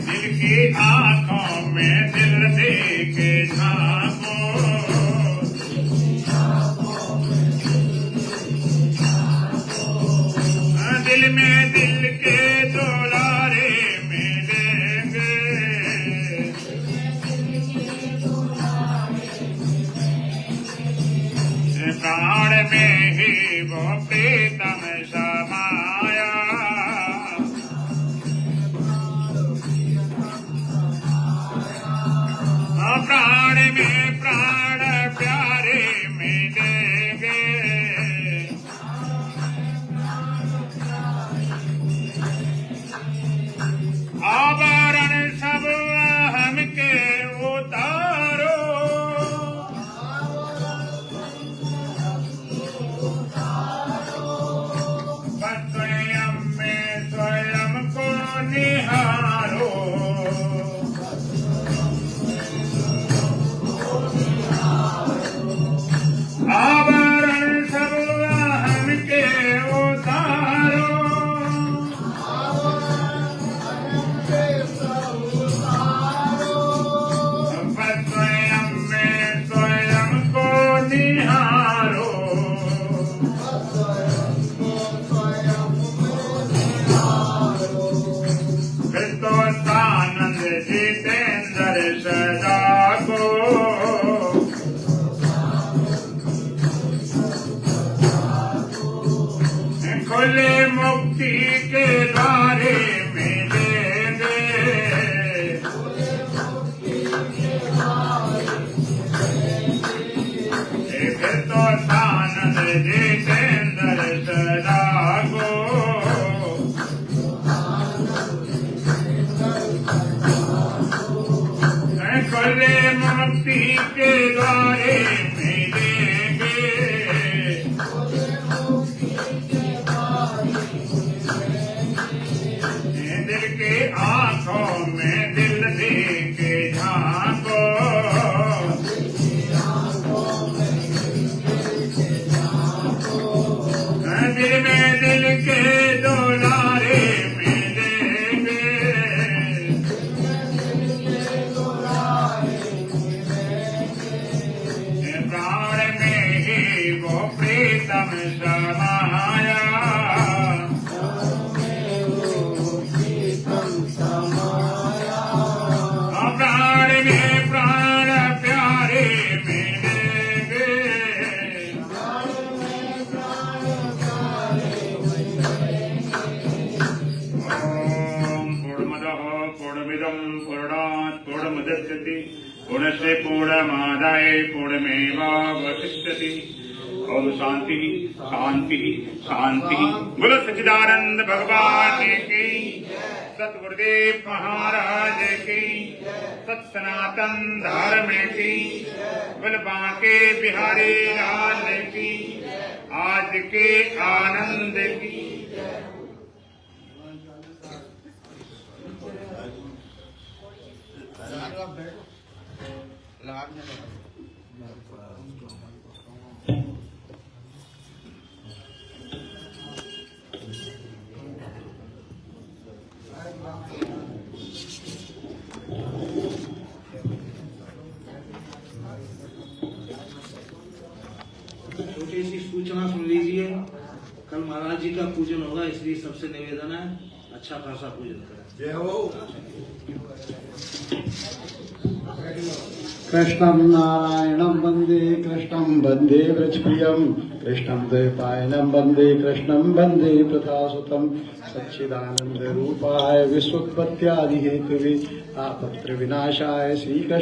दिल की आंखों में दिल दे के झांको, दिल में दिल के दुलारे मिलेंगे, प्राण में ही वो प्रीतम समाया, प्राण में प्राण प्यारे मिलेंगे, आभरण सब हम के उतारो, स्वयं में स्वयं को निहारो, आभरण सब हम के उतारो, स्वयं में स्वयं को निहारो, कृतोत्तानंद जितेंद्र सदा को, खुले मुक्ति के द्वारे मिलेंगे, कृतोत्तानंद जितेंद्र सदा को, खुले मुक्ति के द्वारे मिलेंगे, दिल के आंखों में दिल दे के झांको, दिल में दिल के दुलारे मिलेंगे, प्राण में ही वो प्रीतम समाया, प्राण में प्राण प्यारे मिलेंगे, ओम पूर्णमदः पूर्णमिदं पूर्णात् पूर्णमुदच्यते पूर्णस्य पूर्णमादाय पूर्णमेवावशिष्यते। ओम शांति शांति शांति। बोलो सच्चिदानंद भगवान की, सतगुरुदेव महाराज की, सत सनातन धर्म की, बोल बांके बिहारी लाल की, आज के आनंद की। छोटी सी सूचना सुन लीजिए। कल महाराज जी का पूजन होगा, इसलिए सबसे निवेदन है अच्छा खासा पूजन करें। जय हो। कृष्णं नारायणं वन्दे कृष्णं वन्दे व्रजप्रियं कृष्णं द्वैपायनं वन्दे कृष्णं वन्दे प्रथासुतं सच्चिदानन्दरूपाय विश्वोत्पत्त्यादिहेतवे तापत्रविनाशाय श्रीकृष्ण